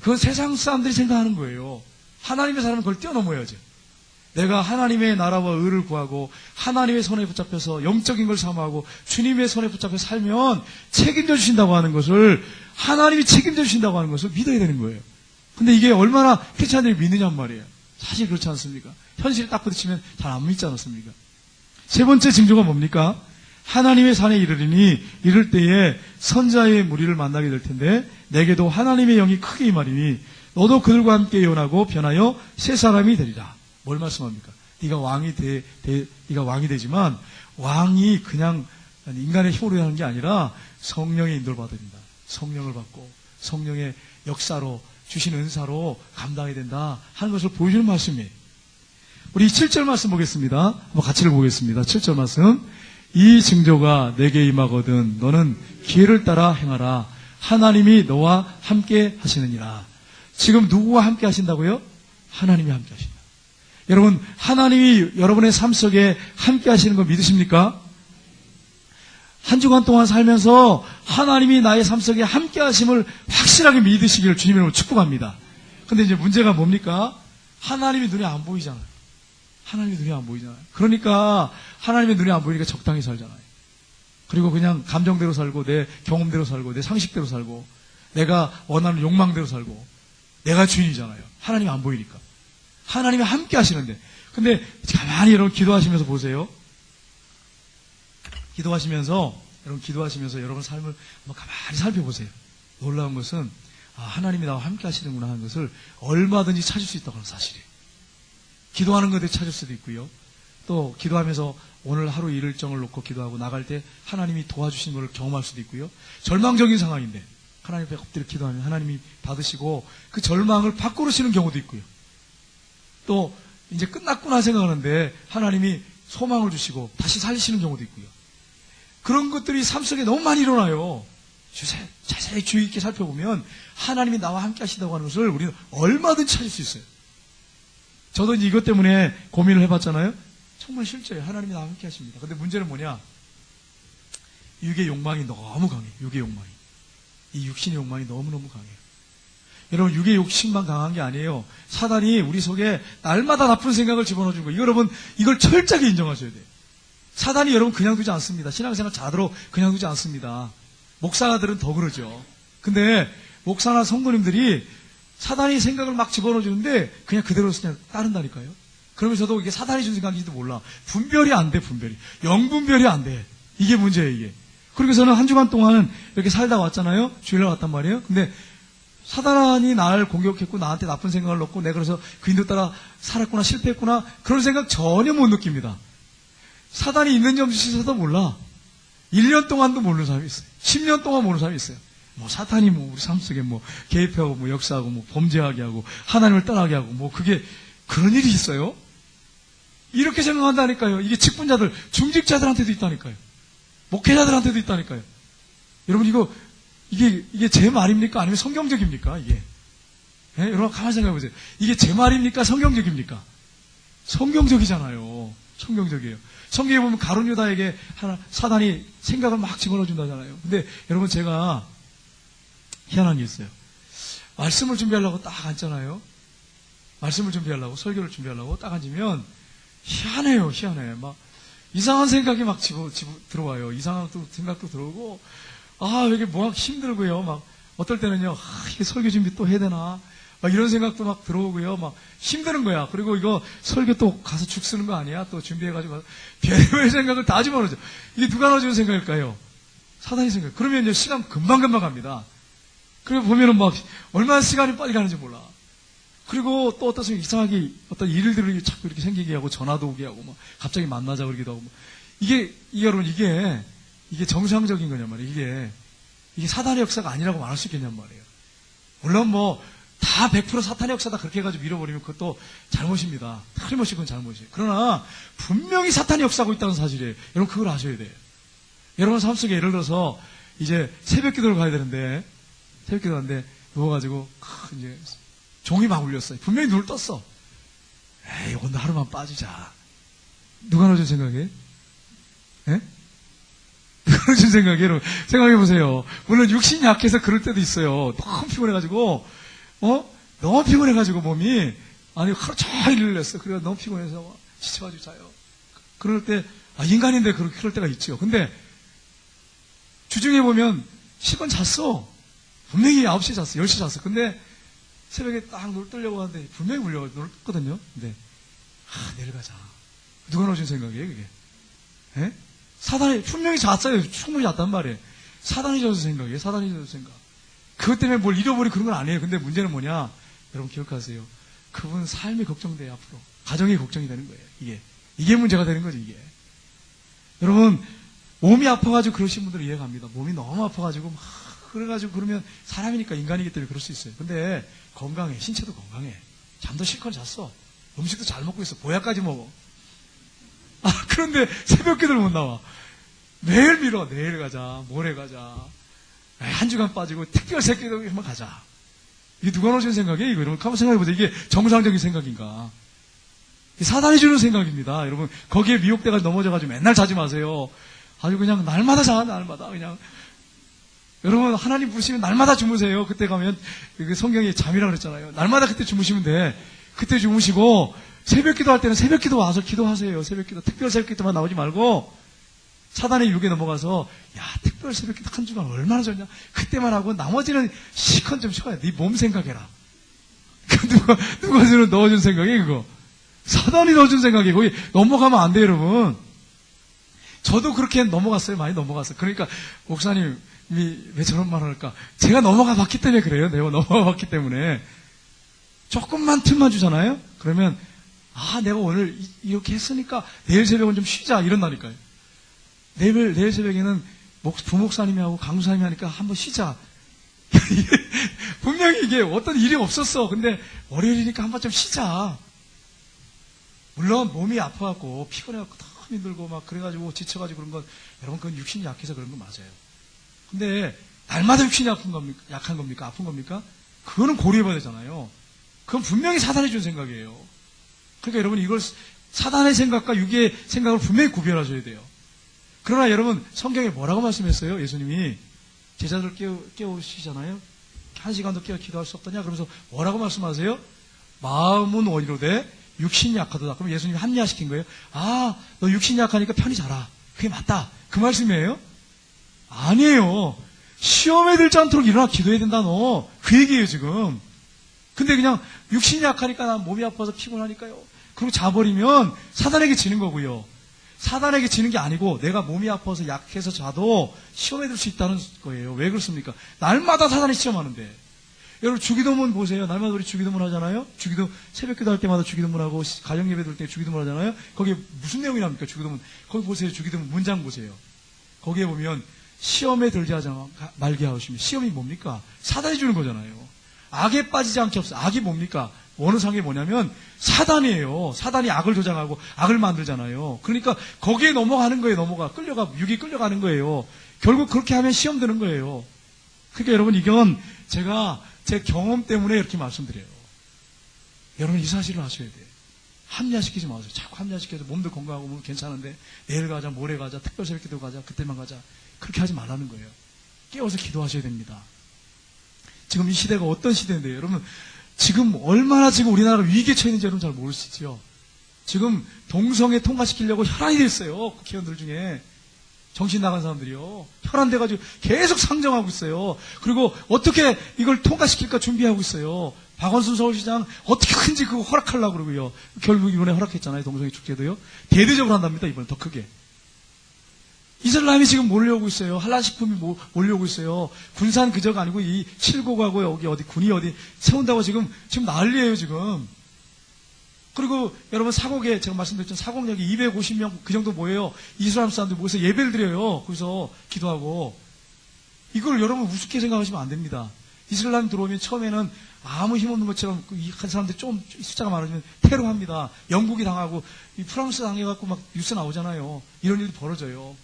그건 세상 사람들이 생각하는 거예요. 하나님의 사람은 그걸 뛰어넘어야죠. 내가 하나님의 나라와 의를 구하고 하나님의 손에 붙잡혀서 영적인 걸 사모하고 주님의 손에 붙잡혀 살면 책임져 주신다고 하는 것을, 하나님이 책임져 주신다고 하는 것을 믿어야 되는 거예요. 근데 이게 얼마나 크리스찬들이 믿느냔 말이에요. 사실 그렇지 않습니까? 현실에 딱 부딪히면 잘 안 믿지 않았습니까? 세 번째 징조가 뭡니까? 하나님의 산에 이르리니 이를 때에 선자의 무리를 만나게 될 텐데 내게도 하나님의 영이 크게 임하리니 너도 그들과 함께 예언하고 변하여 새 사람이 되리라. 뭘 말씀합니까? 네가 왕이 되지만 왕이 그냥 인간의 힘으로 하는 게 아니라 성령의 인도를 받아야 된다. 성령을 받고 성령의 역사로 주신 은사로 감당해야 된다 하는 것을 보여주는 말씀이에요. 우리 7절 말씀 보겠습니다. 한번 같이 읽어보겠습니다. 7절 말씀. 이 징조가 내게 임하거든 너는 기회를 따라 행하라. 하나님이 너와 함께 하시느니라. 지금 누구와 함께 하신다고요? 하나님이 함께 하신다. 여러분, 하나님이 여러분의 삶 속에 함께 하시는 거 믿으십니까? 한 주간 동안 살면서 하나님이 나의 삶 속에 함께 하심을 확실하게 믿으시기를 주님의 이름으로 축복합니다. 근데 이제 문제가 뭡니까? 하나님이 눈에 안 보이잖아요. 하나님이 눈에 안 보이잖아요. 그러니까 하나님의 눈에 안 보이니까 적당히 살잖아요. 그리고 그냥 감정대로 살고 내 경험대로 살고 내 상식대로 살고 내가 원하는 욕망대로 살고 내가 주인이잖아요. 하나님이 안 보이니까. 하나님이 함께 하시는데. 근데 가만히 여러분 기도하시면서 보세요. 기도하시면서 여러분 삶을 한번 가만히 살펴보세요. 놀라운 것은 하나님이 나와 함께 하시는구나 하는 것을 얼마든지 찾을 수 있다고 하는 사실이에요. 기도하는 것에 찾을 수도 있고요. 또 기도하면서 오늘 하루 일정을 놓고 기도하고 나갈 때 하나님이 도와주시는 걸 경험할 수도 있고요. 절망적인 상황인데 하나님 앞에 엎드려 기도하면 하나님이 받으시고 그 절망을 바꾸시는 경우도 있고요. 또 이제 끝났구나 생각하는데 하나님이 소망을 주시고 다시 살리시는 경우도 있고요. 그런 것들이 삶 속에 너무 많이 일어나요. 자세히 주의 있게 살펴보면 하나님이 나와 함께 하신다고 하는 것을 우리는 얼마든지 찾을 수 있어요. 저도 이제 이것 때문에 고민을 해봤잖아요. 정말 실제예요. 하나님이 나와 함께 하십니다. 근데 문제는 뭐냐? 육의 욕망이 너무 강해요. 육의 욕망이. 이 육신의 욕망이 너무너무 강해요. 여러분, 육의 욕심만 강한 게 아니에요. 사단이 우리 속에 날마다 나쁜 생각을 집어넣어 준 거예요. 여러분, 이걸 철저하게 인정하셔야 돼요. 사단이 여러분 그냥 두지 않습니다. 신앙생활 잘하도록 그냥 두지 않습니다. 목사들은 더 그러죠. 근데 목사나 성도님들이 사단이 생각을 막 집어넣어 주는데 그냥 그대로 그냥 따른다니까요. 그러면서도 이게 사단이 준 생각인지도 몰라. 분별이 안 돼, 분별이. 영분별이 안 돼. 이게 문제예요, 이게. 그리고 저는 한 주간 동안 이렇게 살다 왔잖아요. 주일날 왔단 말이에요. 근데 사단이 나를 공격했고 나한테 나쁜 생각을 넣고 내가 그래서 그 인도 따라 살았구나, 실패했구나, 그런 생각 전혀 못 느낍니다. 사단이 있는지 없는지도 몰라. 1년 동안도 모르는 사람이 있어요. 10년 동안 모르는 사람이 있어요. 뭐 사탄이 뭐 우리 삶 속에 뭐 개입하고 뭐 역사하고 뭐 범죄하게 하고 하나님을 떠나게 하고 뭐 그게 그런 일이 있어요? 이렇게 생각한다니까요. 이게 직분자들, 중직자들한테도 있다니까요. 목회자들한테도 있다니까요. 여러분 이게 제 말입니까? 아니면 성경적입니까? 이게. 예? 여러분 가만히 생각해 보세요. 이게 제 말입니까? 성경적입니까? 성경적이잖아요. 성경적이에요. 성경에 보면 가룟 유다에게 사단이 생각을 막 집어넣어 준다잖아요. 근데 여러분 제가 희한한 게 있어요. 말씀을 준비하려고 딱 앉잖아요. 말씀을 준비하려고, 설교를 준비하려고 딱 앉으면 희한해요. 희한해. 막 이상한 생각이 막 들어와요. 이상한 생각도 들어오고, 왜 이게 뭐 힘들고요. 막 어떨 때는요, 이게 설교 준비 또 해야 되나? 막 이런 생각도 막 들어오고요. 막 힘드는 거야. 그리고 이거 설교 또 가서 죽 쓰는 거 아니야? 또 준비해가지고 별의별 생각을 다 집어넣어줘. 이게 누가 넣어주는 생각일까요? 사단이 생각. 그러면 이제 시간 금방금방 갑니다. 그리고 보면은 막 얼마나 시간이 빨리 가는지 몰라. 그리고 또 어떤 순간 이상하게 어떤 일들이 자꾸 이렇게 생기게 하고 전화도 오게 하고 막 갑자기 만나자 그러기도 하고 이게 여러분 이게 정상적인 거냔 말이에요. 이게 사단의 역사가 아니라고 말할 수 있겠냔 말이에요. 물론 뭐 다 100% 사탄의 역사다 그렇게 해가지고 밀어버리면 그것도 잘못입니다. 틀림없이 그건 잘못이에요. 그러나 분명히 사탄의 역사하고 있다는 사실이에요. 여러분 그걸 아셔야 돼요. 여러분 삶 속에 예를 들어서 이제 새벽 기도를 가야 되는데 새벽 기도 하는데 누워가지고 이제 종이 막 울렸어요. 분명히 눈을 떴어. 에이 오늘 하루만 빠지자. 누가 넣어준 생각이에요? 예? 누가 넣어준 생각이에요? 여러분 생각해보세요. 물론 육신이 약해서 그럴 때도 있어요. 너무 피곤해가지고 너무 피곤해가지고 몸이 하루 종일 일을 했어. 그래서 너무 피곤해서 지쳐가지고 자요. 그럴 때 인간인데 그럴 때가 있죠. 근데 주중에 보면 10은 잤어. 분명히 9시에 잤어. 10시에 잤어. 근데 새벽에 딱 눈을 뜨려고 하는데 분명히 울려가지고 눈을 떴거든요. 근데 내려가자. 누가 넣어준 생각이에요 그게? 예? 사단이 분명히 잤어요. 충분히 잤단 말이에요. 사단이 줘서 생각이에요. 사단이 줘서 생각. 그것 때문에 뭘 잃어버리고 그런 건 아니에요. 근데 문제는 뭐냐? 여러분 기억하세요. 그분 삶이 걱정돼요. 앞으로. 가정이 걱정이 되는 거예요. 이게 문제가 되는 거죠. 이게. 여러분 몸이 아파가지고 그러신 분들 이해갑니다. 몸이 너무 아파가지고 막 그래가지고 그러면 사람이니까 인간이기 때문에 그럴 수 있어요. 근데 건강해. 신체도 건강해. 잠도 실컷 잤어. 음식도 잘 먹고 있어. 보약까지 먹어. 그런데 새벽 기도를 못 나와. 매일 밀어. 내일 가자. 모레 가자. 한 주간 빠지고 특별 새끼도 한번 가자. 이게 누가 넣어준 생각이에요? 이거 여러분 한번 생각해보세요. 이게 정상적인 생각인가? 사단이 주는 생각입니다. 여러분 거기에 미혹돼가지고 넘어져가지고 맨날 자지 마세요. 아주 그냥 날마다 자. 날마다 그냥. 여러분 하나님 부르시면 날마다 주무세요. 그때 가면 성경에 잠이라고 그랬잖아요. 날마다 그때 주무시면 돼. 그때 주무시고 새벽 기도할 때는 새벽 기도 와서 기도하세요. 새벽 기도. 특별 새벽 기도만 나오지 말고 사단의 유혹에 넘어가서 특별 새벽 기도 한 주간 얼마나 좋냐. 그때만 하고 나머지는 시컨 좀 쉬어야 돼. 네 몸 생각해라. 누가 넣어준 생각이 그거. 사단이 넣어준 생각이 거기 넘어가면 안 돼요 여러분. 저도 그렇게 넘어갔어요. 많이 넘어갔어요. 그러니까 목사님이 왜 저런 말을 할까? 제가 넘어가 봤기 때문에 그래요. 내가 넘어가 봤기 때문에. 조금만 틈만 주잖아요? 그러면 아, 내가 오늘 이렇게 했으니까 내일 새벽은 좀 쉬자 이런다니까요. 내일 새벽에는 부목사님이 하고 강수사님이 하니까 한번 쉬자. 분명히 이게 어떤 일이 없었어. 근데 월요일이니까 한번 좀 쉬자. 물론 몸이 아파갖고 피곤해갖고 너무 힘들고 막 그래가지고 지쳐가지고 그런 건 여러분 그건 육신이 약해서 그런 건 맞아요. 근데 날마다 육신이 약한 겁니까? 아픈 겁니까? 그거는 고려해봐야 되잖아요. 그건 분명히 사단이 준 생각이에요. 그러니까 여러분 이걸 사단의 생각과 육의 생각을 분명히 구별하셔야 돼요. 그러나 여러분 성경에 뭐라고 말씀했어요? 예수님이 제자들 깨우시잖아요. 1시간도 깨어 기도할 수 없더냐? 그러면서 뭐라고 말씀하세요? 마음은 원이로되 육신이 약하도다. 그럼 예수님이 합리화시킨 거예요. 아, 너 육신이 약하니까 편히 자라. 그게 맞다. 그 말씀이에요? 아니에요. 시험에 들지 않도록 일어나 기도해야 된다 너. 그 얘기예요 지금. 근데 그냥 육신이 약하니까 난 몸이 아파서 피곤하니까요. 그리고 자버리면 사단에게 지는 거고요. 사단에게 지는 게 아니고 내가 몸이 아파서 약해서 자도 시험에 들 수 있다는 거예요. 왜 그렇습니까? 날마다 사단이 시험하는데. 여러분 주기도문 보세요. 날마다 우리 주기도문 하잖아요. 주기도 새벽기도 할 때마다 주기도문하고 가정예배 들 때 주기도문 하잖아요. 거기에 무슨 내용이 나옵니까? 주기도문. 거기 보세요. 주기도문 문장 보세요. 거기에 보면 시험에 들지 말게 하시면 시험이 뭡니까? 사단이 주는 거잖아요. 악에 빠지지 않게 없어요. 악이 뭡니까? 원어상이 뭐냐면 사단이에요. 사단이 악을 조장하고 악을 만들잖아요. 그러니까 거기에 넘어가는 거예요. 육이 끌려가는 거예요. 결국 그렇게 하면 시험 드는 거예요. 그러니까 여러분 이건 제가 제 경험 때문에 이렇게 말씀드려요. 여러분 이 사실을 아셔야 돼요. 합리화시키지 마세요. 자꾸 합리화시켜서 몸도 건강하고 몸 괜찮은데 내일 가자, 모레 가자, 특별 새벽기도 가자, 그때만 가자. 그렇게 하지 말라는 거예요. 깨워서 기도하셔야 됩니다. 지금 이 시대가 어떤 시대인데요. 여러분 지금 얼마나 지금 우리나라가 위기에 처했는지 여러분 잘 모르시죠? 지금 동성애 통과시키려고 혈안이 됐어요. 국회의원들 중에. 정신 나간 사람들이요. 혈안돼가지고 계속 상정하고 있어요. 그리고 어떻게 이걸 통과시킬까 준비하고 있어요. 박원순 서울시장 어떻게 큰지 그거 허락하려고 그러고요. 결국 이번에 허락했잖아요. 동성애 축제도요. 대대적으로 한답니다. 이번에 더 크게. 이슬람이 지금 몰려오고 있어요. 한라식품이 몰려오고 있어요. 군산 그저가 아니고 이 칠곡하고 여기 어디 군이 어디 세운다고 지금 난리예요 지금. 그리고 여러분 사곡에 제가 말씀드렸죠. 사곡역이 250명 그 정도 모여요. 이슬람 사람들 모여서 예배를 드려요. 거기서 기도하고. 이걸 여러분 우습게 생각하시면 안 됩니다. 이슬람 들어오면 처음에는 아무 힘없는 것처럼 한 사람들 좀 숫자가 많아지면 테러합니다. 영국이 당하고 프랑스 당해갖고 막 뉴스 나오잖아요. 이런 일이 벌어져요.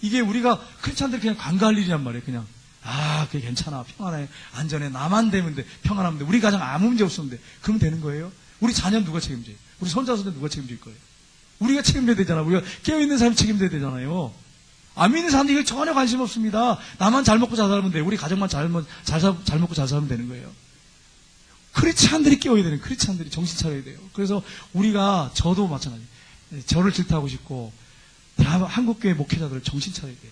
이게 우리가 크리스찬들이 그냥 관가할 일이란 말이에요. 그냥 그게 괜찮아, 평안해, 안전해, 나만 되면 돼, 평안하면 돼. 우리 가정 아무 문제 없으면 돼. 그러면 되는 거예요. 우리 자녀는 누가 책임져요? 우리 손자손자 누가 책임질 거예요? 우리가 책임져야 되잖아요. 우리가 깨어있는 사람이 책임져야 되잖아요. 안 믿는 사람들이 전혀 관심 없습니다. 나만 잘 먹고 잘 살면 돼. 우리 가정만 잘 먹고 잘 살면 되는 거예요. 크리스찬들이 깨어야 되는, 크리스찬들이 정신 차려야 돼요. 그래서 저도 마찬가지. 저를 질타하고 싶고 한국교회 목회자들 정신 차려야 돼요.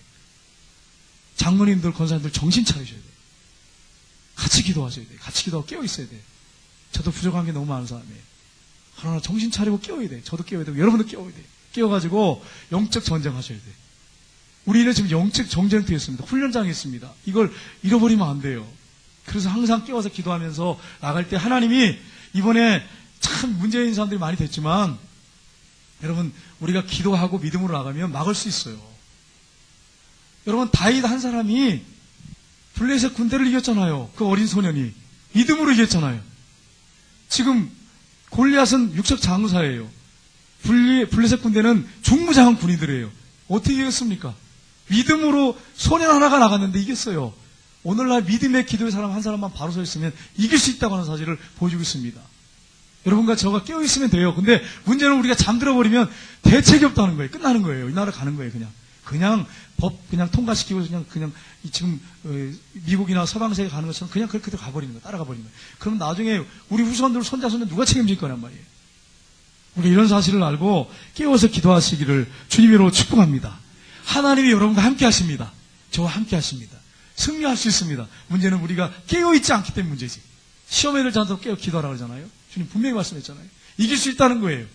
장로님들, 권사님들 정신 차리셔야 돼요. 같이 기도하셔야 돼요. 같이 기도하고 깨어 있어야 돼요. 저도 부족한 게 너무 많은 사람이에요. 그러나 정신 차리고 깨어야 돼요. 저도 깨어야 되고 여러분도 깨어야 돼요. 깨어가지고 영적 전쟁하셔야 돼요. 우리는 지금 영적 전쟁터에 있습니다. 훈련장에 있습니다. 이걸 잃어버리면 안 돼요. 그래서 항상 깨워서 기도하면서 나갈 때 하나님이 이번에 참 문제인 사람들이 많이 됐지만 여러분 우리가 기도하고 믿음으로 나가면 막을 수 있어요. 여러분 다윗 한 사람이 블레셋 군대를 이겼잖아요. 그 어린 소년이 믿음으로 이겼잖아요. 지금 골리앗은 육적 장사예요. 블레셋 군대는 중무장한 군인들이에요. 어떻게 이겼습니까? 믿음으로 소년 하나가 나갔는데 이겼어요. 오늘날 믿음의 기도의 사람 한 사람만 바로 서 있으면 이길 수 있다고 하는 사실을 보여주고 있습니다. 여러분과 저가 깨어있으면 돼요. 근데 문제는 우리가 잠들어버리면 대책이 없다는 거예요. 끝나는 거예요. 이 나라 가는 거예요. 그냥 법 통과시키고 그냥 지금 미국이나 서방 세계 가는 것처럼 그냥 그렇게 가버리는 거예요. 따라가 버리는 거예요. 그럼 나중에 우리 후손들 손자 누가 책임질 거란 말이에요. 우리가 이런 사실을 알고 깨워서 기도하시기를 주님으로 축복합니다. 하나님이 여러분과 함께 하십니다. 저와 함께 하십니다. 승리할 수 있습니다. 문제는 우리가 깨어있지 않기 때문에 문제지. 시험에 들지 않도록 깨어 기도하라고 하잖아요. 주님 분명히 말씀했잖아요. 이길 수 있다는 거예요.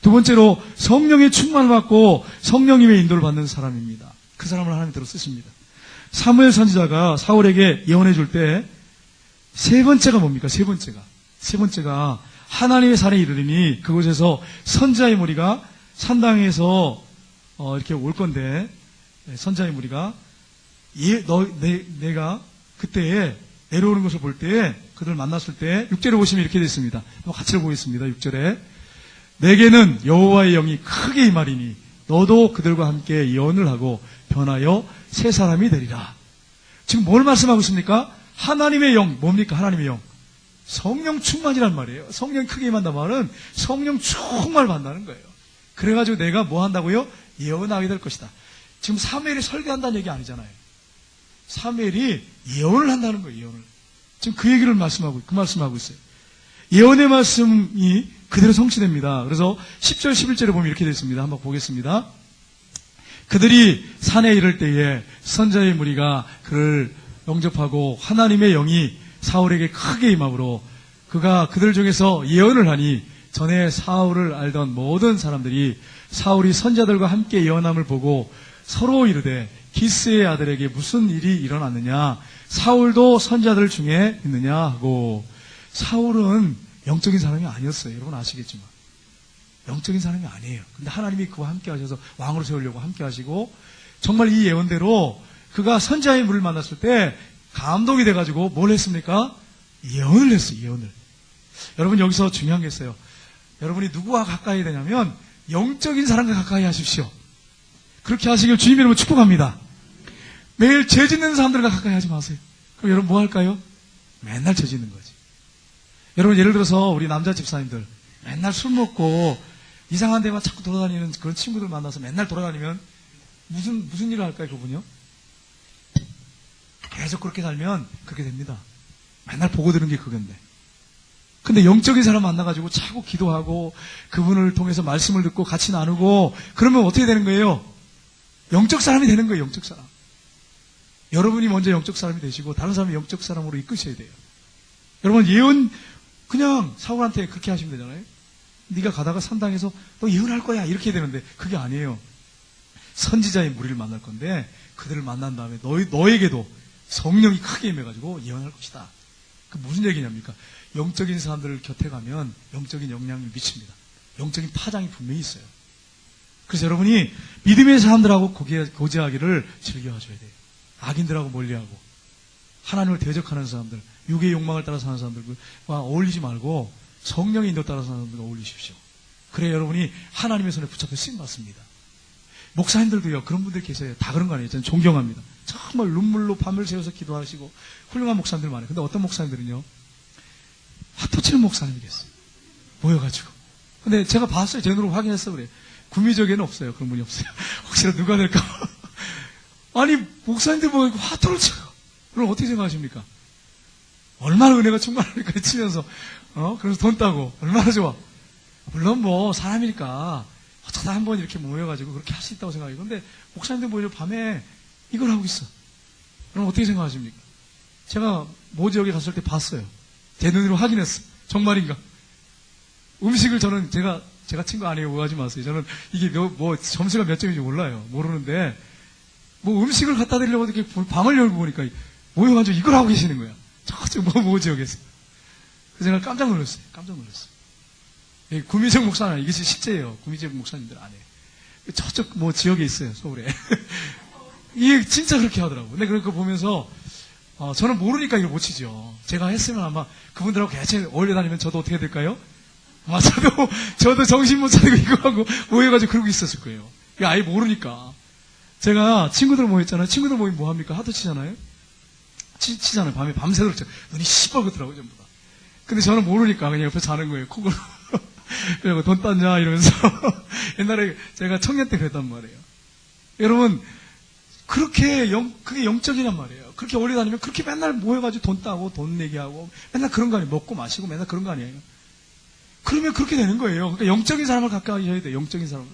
두 번째로 성령의 충만을 받고 성령님의 인도를 받는 사람입니다. 그 사람을 하나님께로 쓰십니다. 사무엘 선지자가 사울에게 예언해 줄 때 세 번째가 뭡니까? 세 번째가 하나님의 산에 이르리니 그곳에서 선지자의 무리가 산당에서 이렇게 올 건데, 선지자의 무리가 내가 그때에 내려오는 것을 볼 때에 그들을 만났을 때 6절에 보시면 이렇게 되어 있습니다. 한번 같이 보겠습니다. 6절에 내게는 여호와의 영이 크게 임하리니 너도 그들과 함께 예언을 하고 변하여 새 사람이 되리라. 지금 뭘 말씀하고 있습니까? 하나님의 영, 뭡니까? 하나님의 영. 성령 충만이란 말이에요. 성령이 크게 임한단 말은 성령 충만을 받는다는 거예요. 그래가지고 내가 뭐 한다고요? 예언하게 될 것이다. 지금 사무엘이 설교한다는 얘기 아니잖아요. 사무엘이 예언을 한다는 거예요. 예언을. 지금 그 얘기를 말씀하고 있어요. 예언의 말씀이 그대로 성취됩니다. 그래서 10절 11절에 보면 이렇게 되어 있습니다. 한번 보겠습니다. 그들이 산에 이를 때에 선지자의 무리가 그를 영접하고 하나님의 영이 사울에게 크게 임함으로 그가 그들 중에서 예언을 하니 전에 사울을 알던 모든 사람들이 사울이 선지자들과 함께 예언함을 보고 서로 이르되 기스의 아들에게 무슨 일이 일어났느냐, 사울도 선지자들 중에 있느냐 하고. 사울은 영적인 사람이 아니었어요. 여러분 아시겠지만 영적인 사람이 아니에요. 근데 하나님이 그와 함께 하셔서 왕으로 세우려고 함께 하시고, 정말 이 예언대로 그가 선지자의 무리를 만났을 때 감동이 돼가지고 뭘 했습니까? 예언을 했어요. 예언을. 여러분 여기서 중요한 게 있어요. 여러분이 누구와 가까이 되냐면 영적인 사람과 가까이 하십시오. 그렇게 하시길 주님 이름으로 축복합니다. 매일 죄 짓는 사람들과 가까이 하지 마세요. 그럼 여러분 뭐 할까요? 맨날 죄 짓는 거지. 여러분 예를 들어서 우리 남자 집사님들 맨날 술 먹고 이상한 데만 자꾸 돌아다니는 그런 친구들 만나서 맨날 돌아다니면 무슨 일을 할까요? 그분이요? 계속 그렇게 살면 그렇게 됩니다. 맨날 보고 들은 게 그건데. 근데 영적인 사람 만나가지고 자꾸 기도하고 그분을 통해서 말씀을 듣고 같이 나누고 그러면 어떻게 되는 거예요? 영적 사람이 되는 거예요. 영적 사람. 여러분이 먼저 영적 사람이 되시고 다른 사람이 영적 사람으로 이끄셔야 돼요. 여러분 예언 그냥 사울한테 그렇게 하시면 되잖아요. 네가 가다가 산당에서 너 예언할 거야 이렇게 해야 되는데 그게 아니에요. 선지자의 무리를 만날 건데 그들을 만난 다음에 너에게도 성령이 크게 임해가지고 예언할 것이다. 그 무슨 얘기냐입니까? 영적인 사람들 곁에 가면 영적인 영향을 미칩니다. 영적인 파장이 분명히 있어요. 그래서 여러분이 믿음의 사람들하고 고지하기를 즐겨하셔야 돼요. 악인들하고 멀리하고 하나님을 대적하는 사람들, 육의 욕망을 따라 사는 사람들과 어울리지 말고 성령의 인도 따라 사는 사람들과 어울리십시오. 그래야 여러분이 하나님의 손에 붙잡혀 쓰임받습니다. 목사님들도요, 그런 분들 계세요. 다 그런 거 아니에요. 저는 존경합니다. 정말 눈물로 밤을 새워서 기도하시고 훌륭한 목사님들 많아요. 근데 어떤 목사님들은요, 화투 치는 목사님이 계세요. 모여가지고. 근데 제가 봤어요. 제 눈으로 확인했어 그래요. 구미적에는 없어요. 그런 분이 없어요. 혹시나 누가 될까? 아니, 목사님들 보고 화투를 쳐요. 그럼 어떻게 생각하십니까? 얼마나 은혜가 충만하니까 치면서, 그래서 돈 따고, 얼마나 좋아. 물론 뭐, 사람이니까, 어쩌다 한번 이렇게 모여가지고 그렇게 할 수 있다고 생각해요. 근데 목사님들 모여 밤에 이걸 하고 있어. 그럼 어떻게 생각하십니까? 제가 모 지역에 갔을 때 봤어요. 제 눈으로 확인했어. 정말인가? 음식을 저는 제가 친 거 아니에요. 오해하지 마세요. 저는 이게 점수가 몇 점인지 몰라요. 모르는데, 뭐 음식을 갖다 드리려고 이렇게 방을 열고 보니까 모여가지고 이걸 하고 계시는 거야. 저쪽 모 지역에서. 그래서 제가 깜짝 놀랐어요. 깜짝 놀랐어요. 구미적 목사는 이게 실제예요. 구미적 목사님들 안에. 저쪽 뭐 지역에 있어요. 서울에. 이게 진짜 그렇게 하더라고요. 근데 그거 보면서, 저는 모르니까 이걸 못 치죠. 제가 했으면 아마 그분들하고 같이 어울려 다니면 저도 어떻게 될까요? 저도 정신 못 차리고 이거 하고 모여가지고 그러고 있었을 거예요. 이거 아예 모르니까. 제가 친구들 모였잖아요. 친구들 모이면 뭐 합니까? 하도 치잖아요? 치잖아요. 밤에 밤새도록 눈이 시뻘겋더라고요, 전부 다. 근데 저는 모르니까 그냥 옆에 자는 거예요. 콕으로. 그리고 돈 땄냐 이러면서. 옛날에 제가 청년 때 그랬단 말이에요. 여러분, 그게 영적이란 말이에요. 그렇게 어울려 다니면 그렇게 맨날 모여가지고 돈 따고 돈 내기 하고 맨날 그런 거 아니에요. 먹고 마시고 맨날 그런 거 아니에요. 그러면 그렇게 되는 거예요. 그러니까 영적인 사람을 가까이 해야 돼요. 영적인 사람을.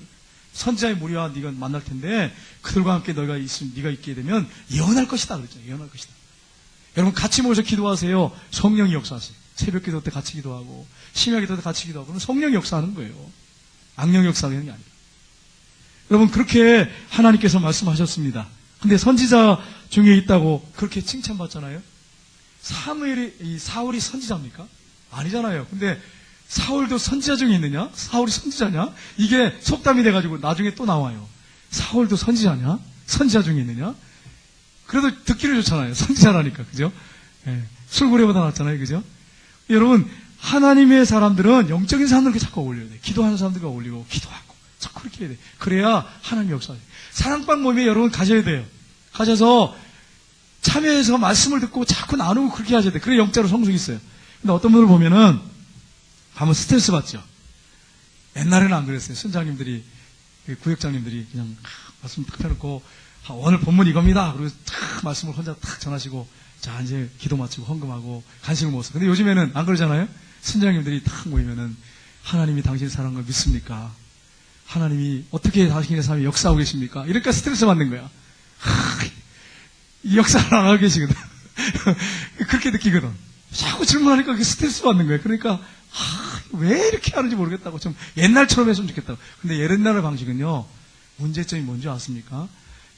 선지자의 무리와 네가 만날 텐데 그들과 함께 네가 있게 되면 예언할 것이다 그랬죠. 예언할 것이다. 여러분 같이 모여서 기도하세요. 성령이 역사하세요. 새벽 기도 때 같이 기도하고 심야 기도 때 같이 기도하고 그러면 성령이 역사하는 거예요. 악령 역사하는 게 아니라. 여러분 그렇게 하나님께서 말씀하셨습니다. 근데 선지자 중에 있다고 그렇게 칭찬받잖아요. 사울이 선지자입니까? 아니잖아요. 근데 사울도 선지자 중에 있느냐? 사울이 선지자냐? 이게 속담이 돼가지고 나중에 또 나와요. 사울도 선지자냐? 선지자 중에 있느냐? 그래도 듣기를 좋잖아요. 선지자라니까, 그죠? 예, 술고래보다 낫잖아요, 그죠? 여러분, 하나님의 사람들은 영적인 사람들과 자꾸 어울려야 돼. 기도하는 사람들과 어울리고, 기도하고, 자꾸 그렇게 해야 돼. 그래야 하나님의 역사가 돼. 사랑방 모임에 여러분 가셔야 돼요. 가셔서 참여해서 말씀을 듣고 자꾸 나누고 그렇게 하셔야 돼. 그래 영적으로 성숙이 있어요. 근데 어떤 분을 보면은, 가면 스트레스 받죠. 옛날에는 안 그랬어요. 선장님들이, 구역장님들이 그냥 말씀 탁 펴놓고, 오늘 본문 이겁니다. 그리고 탁 말씀을 혼자 탁 전하시고, 자, 이제 기도 마치고 헌금하고 간식을 먹었어. 근데 요즘에는 안 그러잖아요? 선장님들이 탁 모이면은, 하나님이 당신의 사랑을 믿습니까? 하나님이 어떻게 당신의 삶에 역사하고 계십니까? 이러니까 스트레스 받는 거야. 이 역사를 안 하고 계시거든. 그렇게 느끼거든. 자꾸 질문하니까 그게 스트레스 받는 거예요. 그러니까, 왜 이렇게 하는지 모르겠다고. 좀 옛날처럼 했으면 좋겠다고. 근데 옛날의 방식은요, 문제점이 뭔지 아십니까?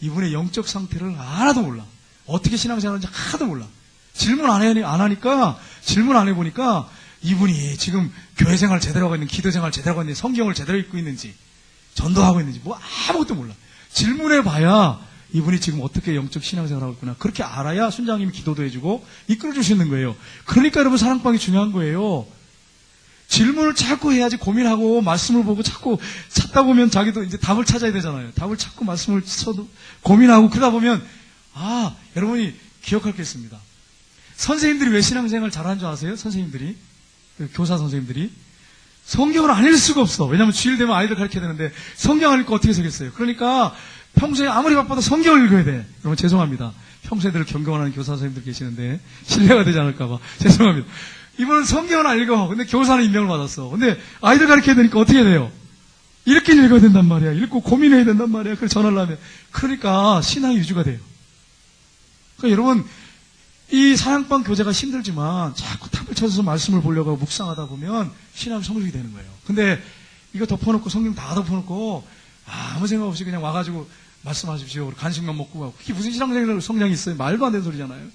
이분의 영적 상태를 하나도 몰라. 어떻게 신앙생활하는지 하나도 몰라. 질문 안 하니까, 질문 안 해보니까, 이분이 지금 교회 생활 제대로 하고 있는, 기도 생활 제대로 하고 있는지, 성경을 제대로 읽고 있는지, 전도하고 있는지, 뭐 아무것도 몰라. 질문해 봐야 이분이 지금 어떻게 영적 신앙생활을 하고 있구나. 그렇게 알아야 순장님이 기도도 해주고 이끌어주시는 거예요. 그러니까 여러분 사랑방이 중요한 거예요. 질문을 자꾸 해야지 고민하고 말씀을 보고 자꾸 찾다 보면 자기도 이제 답을 찾아야 되잖아요. 답을 찾고 말씀을 써도 고민하고 그러다 보면 여러분이 기억할 게 있습니다. 선생님들이 왜 신앙생활 잘하는 줄 아세요? 선생님들이 교사 선생님들이 성경을 안 읽을 수가 없어. 왜냐하면 주일 되면 아이들 가르쳐야 되는데 성경 안 읽고 어떻게 서겠어요? 그러니까 평소에 아무리 바빠도 성경을 읽어야 돼. 여러분 죄송합니다. 평소에들 경건하는 교사 선생님들 계시는데 신뢰가 되지 않을까 봐 죄송합니다. 이분은 성경을 안 읽어. 근데 교사는 임명을 받았어. 근데 아이들 가르쳐야 되니까 어떻게 돼요? 읽긴 읽어야 된단 말이야. 읽고 고민해야 된단 말이야. 그걸 전하려 하면. 그러니까 신앙이 유지가 돼요. 그러니까 여러분 이 사랑방 교제가 힘들지만 자꾸 탑을 쳐서 말씀을 보려고 하고 묵상하다 보면 신앙 성숙이 되는 거예요. 근데 이거 덮어놓고 성경 다 덮어놓고 아무 생각 없이 그냥 와가지고 말씀하십시오. 간식만 먹고 가고 그게 무슨 신앙생활 성장이 있어요? 말도 안 되는 소리잖아요.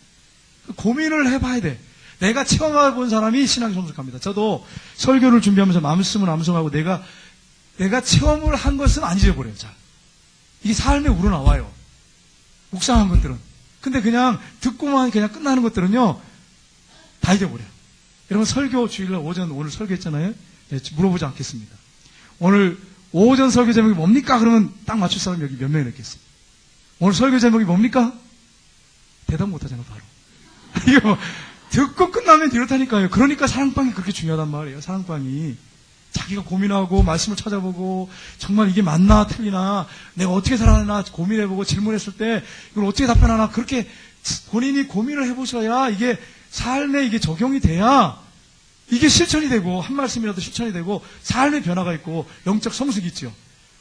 고민을 해봐야 돼. 내가 체험해본 사람이 신앙이 성숙합니다. 저도 설교를 준비하면서 말씀을 암송하고 내가 체험을 한 것은 안 잊어버려요. 잘. 이게 삶에 우러나와요. 묵상한 것들은. 근데 그냥 듣고만 그냥 끝나는 것들은요, 다 잊어버려요. 여러분 설교 주일날 오전 오늘 설교했잖아요. 네, 물어보지 않겠습니다. 오늘 오전 설교 제목이 뭡니까? 그러면 딱 맞출 사람이 여기 몇 명이나 있겠어요. 오늘 설교 제목이 뭡니까? 대답 못하잖아 바로. 이거 듣고 끝나면 이렇다니까요. 그러니까 사랑방이 그렇게 중요하단 말이에요. 사랑방이. 자기가 고민하고 말씀을 찾아보고 정말 이게 맞나 틀리나 내가 어떻게 살아가나 고민해보고 질문했을 때 이걸 어떻게 답변하나 그렇게 본인이 고민을 해보셔야 이게 삶에 이게 적용이 돼야 이게 실천이 되고 한 말씀이라도 실천이 되고 삶의 변화가 있고 영적 성숙이 있죠.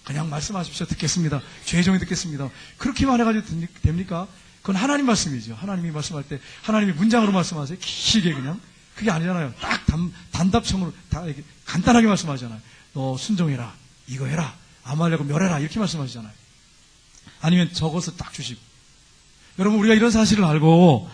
그냥 말씀하십시오. 듣겠습니다. 죄종이 듣겠습니다. 그렇게만 해가지고 됩니까? 그건 하나님 말씀이죠. 하나님이 말씀할 때 하나님이 문장으로 말씀하세요. 길게 그냥. 그게 아니잖아요. 딱 단답형으로 다 이렇게 간단하게 말씀하잖아요. 너 순종해라. 이거 해라. 아말렉을 멸해라. 이렇게 말씀하시잖아요. 아니면 적어서 딱 주시고. 여러분 우리가 이런 사실을 알고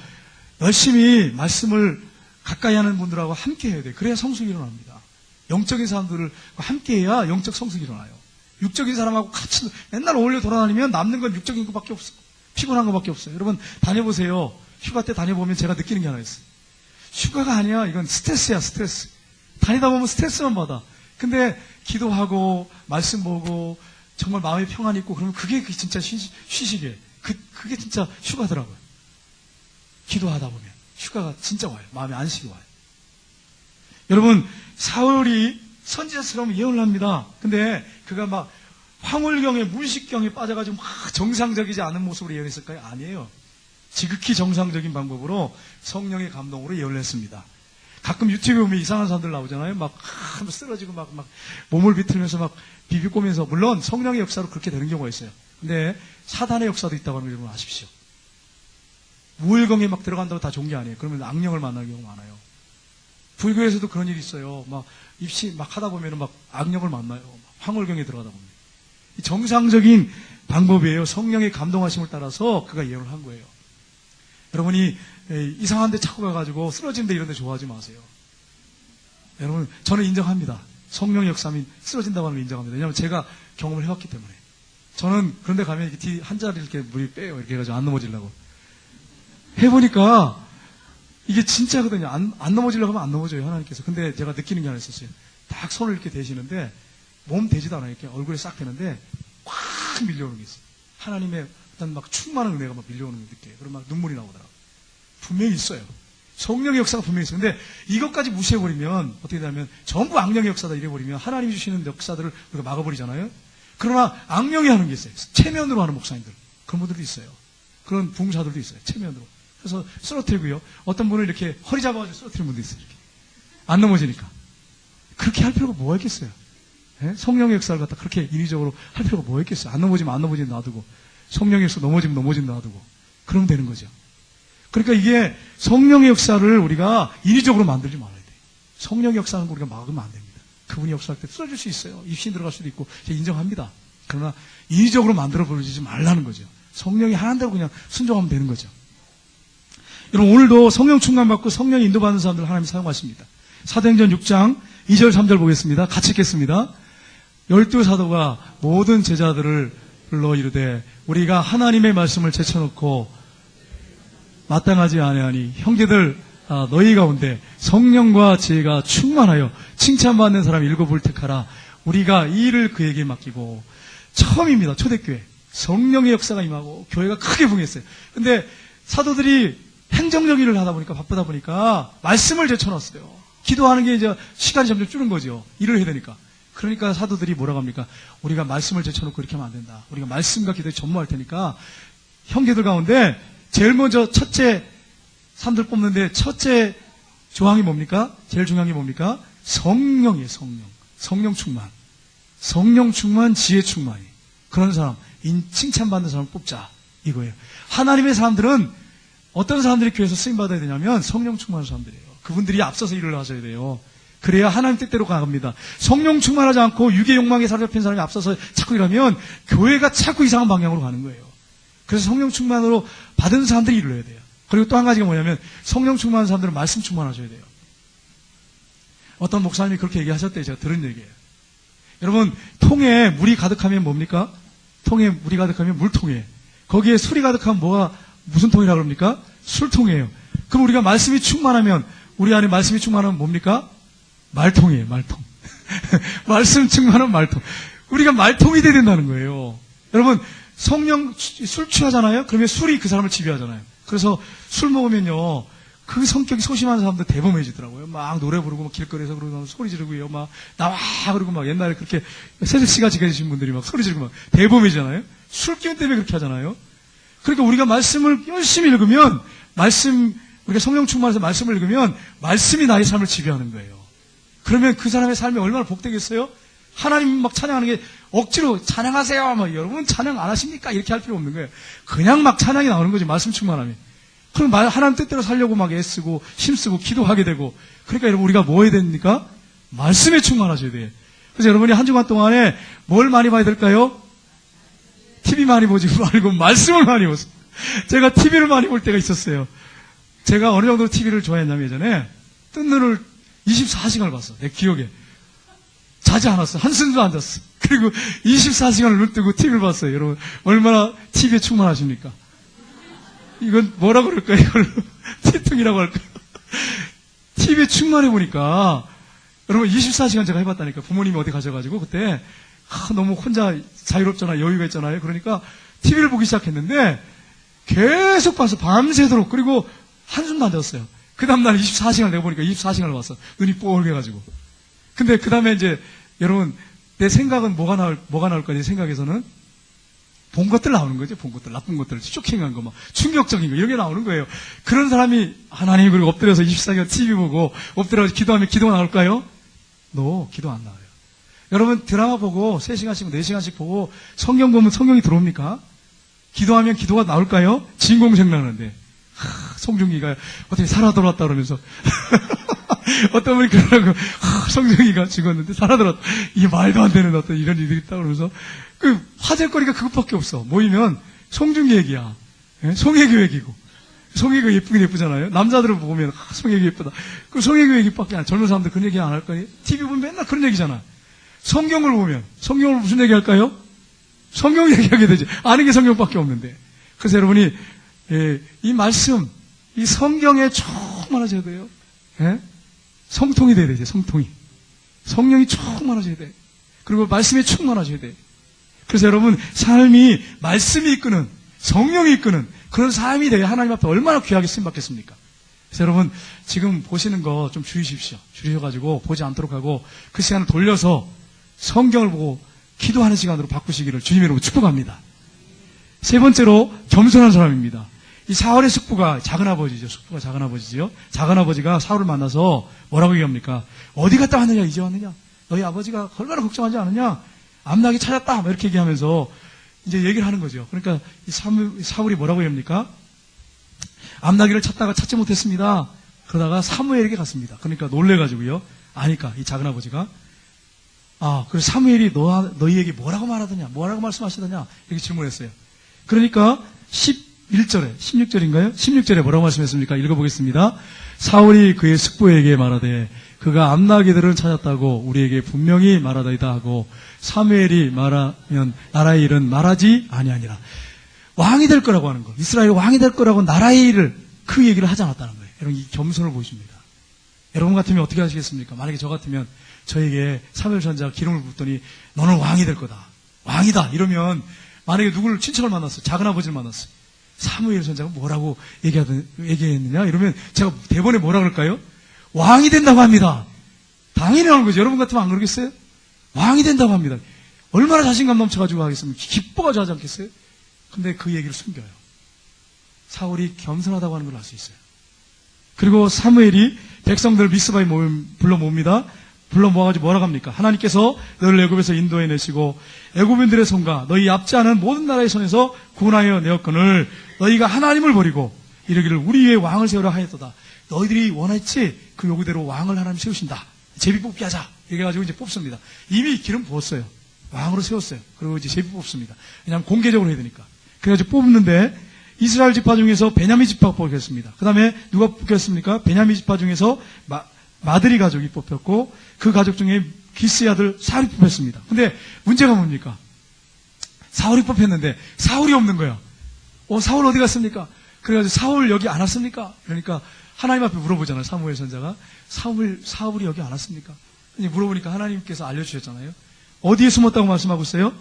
열심히 말씀을 가까이 하는 분들하고 함께 해야 돼요. 그래야 성숙이 일어납니다. 영적인 사람들을 함께 해야 영적 성숙이 일어나요. 육적인 사람하고 같이 맨날 어울려 돌아다니면 남는 건 육적인 것밖에 없어. 피곤한 것밖에 없어요. 여러분 다녀보세요. 휴가 때 다녀보면 제가 느끼는 게 하나 있어요. 휴가가 아니야. 이건 스트레스야, 스트레스. 다니다 보면 스트레스만 받아. 근데 기도하고 말씀 보고 정말 마음에 평안이 있고 그러면 그게 진짜 휴식이에요. 그게 진짜 휴가더라고요. 기도하다 보면 휴가가 진짜 와요. 마음에 안식이 와요. 여러분 사울이 선지자처럼 예언을 합니다. 근데 그가 막 황홀경에 문식경에 빠져가지고 막 정상적이지 않은 모습으로 예언했을까요? 아니에요. 지극히 정상적인 방법으로 성령의 감동으로 예언을 했습니다. 가끔 유튜브에 보면 이상한 사람들 나오잖아요. 막 쓰러지고 막 몸을 비틀면서 막 비비꼬면서 물론 성령의 역사로 그렇게 되는 경우가 있어요. 근데 사단의 역사도 있다고 하는 걸 여러분 아십시오. 우울경에 막 들어간다고 다 좋은 게 아니에요. 그러면 악령을 만나는 경우가 많아요. 불교에서도 그런 일이 있어요. 막 입시 막 하다 보면 막 악령을 만나요. 황홀경에 들어가다 보면. 정상적인 방법이에요. 성령의 감동하심을 따라서 그가 예언을 한 거예요. 여러분이 이상한 데 찾고 가가지고 쓰러진 데 이런 데 좋아하지 마세요. 여러분, 저는 인정합니다. 성령의 역사하면 쓰러진다고 하는 걸 인정합니다. 왜냐하면 제가 경험을 해왔기 때문에. 저는 그런데 가면 이렇게 뒤 한 자리 이렇게 물이 빼요. 이렇게 해가지고 안 넘어지려고. 해보니까 이게 진짜거든요. 안 넘어지려고 하면 안 넘어져요, 하나님께서. 근데 제가 느끼는 게 하나 있었어요. 딱 손을 이렇게 대시는데 몸 대지도 않아요. 이렇게 얼굴에 싹 대는데 확 밀려오는 게 있어요. 하나님의 어떤 막 충만한 은혜가 막 밀려오는 걸 느껴요. 그럼 막 눈물이 나오더라고요. 분명히 있어요. 성령의 역사가 분명히 있어요. 근데 이것까지 무시해버리면 어떻게 되냐면 전부 악령의 역사다 이래버리면 하나님이 주시는 역사들을 우리가 막아버리잖아요. 그러나 악령이 하는 게 있어요. 체면으로 하는 목사님들. 그런 분들도 있어요. 그런 부흥사들도 있어요. 체면으로. 그래서 쓰러뜨리고요. 어떤 분을 이렇게 허리 잡아가지고 쓰러뜨리는 분도 있어요. 이렇게. 안 넘어지니까. 그렇게 할 필요가 뭐가 있겠어요? 예? 성령의 역사를 갖다 그렇게 인위적으로 할 필요가 뭐가 있겠어요? 안 넘어지면 안 넘어지는 놔두고 성령의 역사 넘어지면 놔두고 그러면 되는 거죠. 그러니까 이게 성령의 역사를 우리가 인위적으로 만들지 말아야 돼요. 성령의 역사는 우리가 막으면 안 됩니다. 그분이 역사할 때 쓰러질 수 있어요. 입신 들어갈 수도 있고 제가 인정합니다. 그러나 인위적으로 만들어 버리지 말라는 거죠. 성령이 하는 대로 그냥 순종하면 되는 거죠. 여러분 오늘도 성령 충만받고 성령 인도받는 사람들 하나님이 사용하십니다. 사도행전 6장 2절 3절 보겠습니다. 같이 읽겠습니다. 12사도가 모든 제자들을 불러 이르되 우리가 하나님의 말씀을 제쳐놓고 마땅하지 아니하니 형제들 너희 가운데 성령과 지혜가 충만하여 칭찬받는 사람 7을 택하라. 우리가 이 일을 그에게 맡기고 처음입니다. 초대교회 성령의 역사가 임하고 교회가 크게 부흥했어요. 근데 사도들이 행정적 일을 하다 보니까 바쁘다 보니까 말씀을 제쳐놨어요. 기도하는 게 이제 시간이 점점 줄은 거죠. 일을 해야 되니까. 그러니까 사도들이 뭐라고 합니까? 우리가 말씀을 제쳐놓고 이렇게 하면 안 된다. 우리가 말씀과 기도에 전무할 테니까 형제들 가운데 제일 먼저 첫째 사람들 뽑는데 첫째 조항이 뭡니까? 제일 중요한 게 뭡니까? 성령이에요. 성령 충만. 성령 충만, 지혜 충만이. 그런 사람, 칭찬받는 사람을 뽑자. 이거예요. 하나님의 사람들은 어떤 사람들이 교회에서 쓰임받아야 되냐면 성령 충만한 사람들이에요. 그분들이 앞서서 일을 하셔야 돼요. 그래야 하나님 뜻대로 가갑니다. 성령 충만하지 않고 육의 욕망에 사로잡힌 사람이 앞서서 자꾸 일하면 교회가 자꾸 이상한 방향으로 가는 거예요. 그래서 성령 충만으로 받은 사람들이 일을 해야 돼요. 그리고 또 한 가지가 뭐냐면 성령 충만한 사람들은 말씀 충만하셔야 돼요. 어떤 목사님이 그렇게 얘기하셨대요. 제가 들은 얘기예요. 여러분 통에 물이 가득하면 뭡니까? 통에 물이 가득하면 물통이에요. 거기에 술이 가득하면 무슨 통이라고 그럽니까? 술통이에요. 그럼 우리가 말씀이 충만하면 우리 안에 말씀이 충만하면 뭡니까? 말통이에요. 말통. 말씀 충만한 말통. 우리가 말통이 돼야 된다는 거예요. 여러분 성령 술 취하잖아요. 그러면 술이 그 사람을 지배하잖아요. 그래서 술 먹으면요 그 성격이 소심한 사람들 대범해지더라고요. 막 노래 부르고 막 길거리에서 그러고 소리 지르고요. 막 나와 그러고 막 옛날에 그렇게 세세씨가 지켜주신 분들이 막 소리 지르고 막 대범해지잖아요. 술 기운 때문에 그렇게 하잖아요. 그러니까 우리가 말씀을 열심히 읽으면 우리가 성령 충만해서 말씀을 읽으면 말씀이 나의 삶을 지배하는 거예요. 그러면 그 사람의 삶이 얼마나 복되겠어요? 하나님 막 찬양하는 게 억지로 찬양하세요. 막 여러분 찬양 안 하십니까? 이렇게 할 필요 없는 거예요. 그냥 막 찬양이 나오는 거지 말씀 충만하면. 그럼 하나님 뜻대로 살려고 막 애쓰고 힘쓰고 기도하게 되고. 그러니까 여러분 우리가 뭐 해야 됩니까? 말씀에 충만하셔야 돼요. 그래서 여러분이 한 주간 동안에 뭘 많이 봐야 될까요? TV 많이 보지 말고 말씀을 많이 보세요. 제가 TV를 많이 볼 때가 있었어요. 제가 어느 정도로 TV를 좋아했냐면 예전에 뜬 눈을 24시간을 봤어. 내 기억에. 자지 않았어. 한숨도 안 잤어. 그리고 24시간을 눈 뜨고 TV를 봤어요. 여러분 얼마나 TV에 충만하십니까? 이건 뭐라고 그럴까요? 이걸 티통이라고 할까요? TV에 충만해 보니까 여러분 24시간 제가 해봤다니까. 부모님이 어디 가셔가지고 그때 너무 혼자 자유롭잖아요. 여유가 있잖아요. 그러니까 TV를 보기 시작했는데 계속 봐서 밤새도록. 그리고 한숨도 안 잤어요. 그 다음날 24시간을 내보니까 24시간을 봤어. 눈이 뽀글해가지고. 근데 그 다음에 이제 여러분 내 생각은 뭐가 나올까? 내 생각에서는 본 것들 나오는 거죠. 본 것들, 나쁜 것들, 쇼킹한 거, 막 충격적인 거 이런 게 나오는 거예요. 그런 사람이 하나님 그리고 엎드려서 24시간 TV 보고 엎드려서 기도하면 기도가 나올까요? 기도 안 나와요. 여러분 드라마 보고 3시간씩 4시간씩 보고 성경 보면 성경이 들어옵니까? 기도하면 기도가 나올까요? 진공 생각나는데 송중기가 어떻게 살아 돌아왔다 그러면서 어떤 분이 그러라고 송중기가 죽었는데 살아 돌아왔다. 이게 말도 안 되는 어떤 이런 일들이 있다 그러면서 그 화제거리가 그것밖에 없어. 모이면 송중기 얘기야. 송혜교 얘기고 송혜교 예쁘긴 예쁘잖아요. 남자들을 보면 송혜교 예쁘다. 그 송혜교 얘기밖에 안. 젊은 사람들 그런 얘기 안 할 거예요. TV 보면 맨날 그런 얘기잖아. 성경을 보면 성경을 무슨 얘기 할까요? 성경 얘기하게 되지. 아는 게 성경밖에 없는데. 그래서 여러분이 이 말씀, 이 성경에 충만하셔야 돼요. 예? 성통이 돼야 되죠. 성통이. 성령이 충만하셔야 돼. 그리고 말씀에 충만하셔야 돼. 그래서 여러분 삶이 말씀이 이끄는, 성령이 이끄는 그런 삶이 돼야 하나님 앞에 얼마나 귀하게 쓰임받겠습니까? 그래서 여러분 지금 보시는 거 좀 줄이십시오. 줄이셔가지고 보지 않도록 하고 그 시간을 돌려서 성경을 보고 기도하는 시간으로 바꾸시기를 주님의 이름으로 축복합니다. 세 번째로 겸손한 사람입니다. 이 사울의 숙부가 작은아버지죠. 숙부가 작은아버지지요. 작은아버지가 사울을 만나서 뭐라고 얘기합니까? 어디 갔다 왔느냐? 이제 왔느냐? 너희 아버지가 얼마나 걱정하지 않느냐? 암나기 찾았다. 이렇게 얘기하면서 이제 얘기를 하는 거죠. 그러니까 이 사울이 뭐라고 얘기합니까? 암나기를 찾다가 찾지 못했습니다. 그러다가 사무엘에게 갔습니다. 그러니까 놀래가지고요. 아니까 이 작은아버지가 그래서 사무엘이 너희에게 뭐라고 말하더냐? 뭐라고 말씀하시더냐? 이렇게 질문했어요. 그러니까 11절에 16절인가요? 16절에 뭐라고 말씀했습니까? 읽어보겠습니다. 사울이 그의 숙부에게 말하되 그가 암나기들을 찾았다고 우리에게 분명히 말하다이다 하고 사무엘이 말하면 나라의 일은 말하지 아니하니라. 왕이 될 거라고 하는 거. 이스라엘 왕이 될 거라고 나라의 일을 그 얘기를 하지 않았다는 거예요. 여러분 이 겸손을 보여줍니다. 여러분 같으면 어떻게 하시겠습니까? 만약에 저 같으면 저에게 사무엘 선지자가 기름을 붓더니 너는 왕이 될 거다. 왕이다. 이러면 만약에 누구를 친척을 만났어. 작은아버지를 만났어. 사무엘 선지자가 뭐라고 얘기했느냐? 이러면 제가 대본에 뭐라 그럴까요? 왕이 된다고 합니다. 당연히 하는 거죠. 여러분 같으면 안 그러겠어요? 왕이 된다고 합니다. 얼마나 자신감 넘쳐가지고 하겠습니까? 기뻐가지고 하지 않겠어요? 근데 그 얘기를 숨겨요. 사울이 겸손하다고 하는 걸 알 수 있어요. 그리고 사무엘이 백성들 미스바에 불러 모읍니다. 불러 모아가지고 뭐라고 합니까? 하나님께서 너를 애굽에서 인도해내시고 애굽인들의 손과 너희 얍지 않은 모든 나라의 손에서 구원하여 내었거늘 너희가 하나님을 버리고 이르기를 우리 위에 왕을 세우라 하였도다. 너희들이 원했지 그 요구대로 왕을 하나님 세우신다. 제비 뽑기 하자. 이래가지고 이제 뽑습니다. 이미 기름 부었어요. 왕으로 세웠어요. 그리고 이제 제비 뽑습니다. 왜냐하면 공개적으로 해야 되니까. 그래가지고 뽑는데 이스라엘 지파 중에서 베냐민 지파가 뽑혔습니다. 그 다음에 누가 뽑혔습니까? 베냐민 지파 중에서 마드리 가족이 뽑혔고 그 가족 중에 기스의 아들 사울이 뽑혔습니다. 근데 문제가 뭡니까? 사울이 뽑혔는데 사울이 없는 거야. 사울 어디 갔습니까? 그래가지고 사울 여기 안 왔습니까? 그러니까 하나님 앞에 물어보잖아요. 사무엘 선자가 사울이 여기 안 왔습니까? 물어보니까 하나님께서 알려주셨잖아요. 어디에 숨었다고 말씀하고 있어요?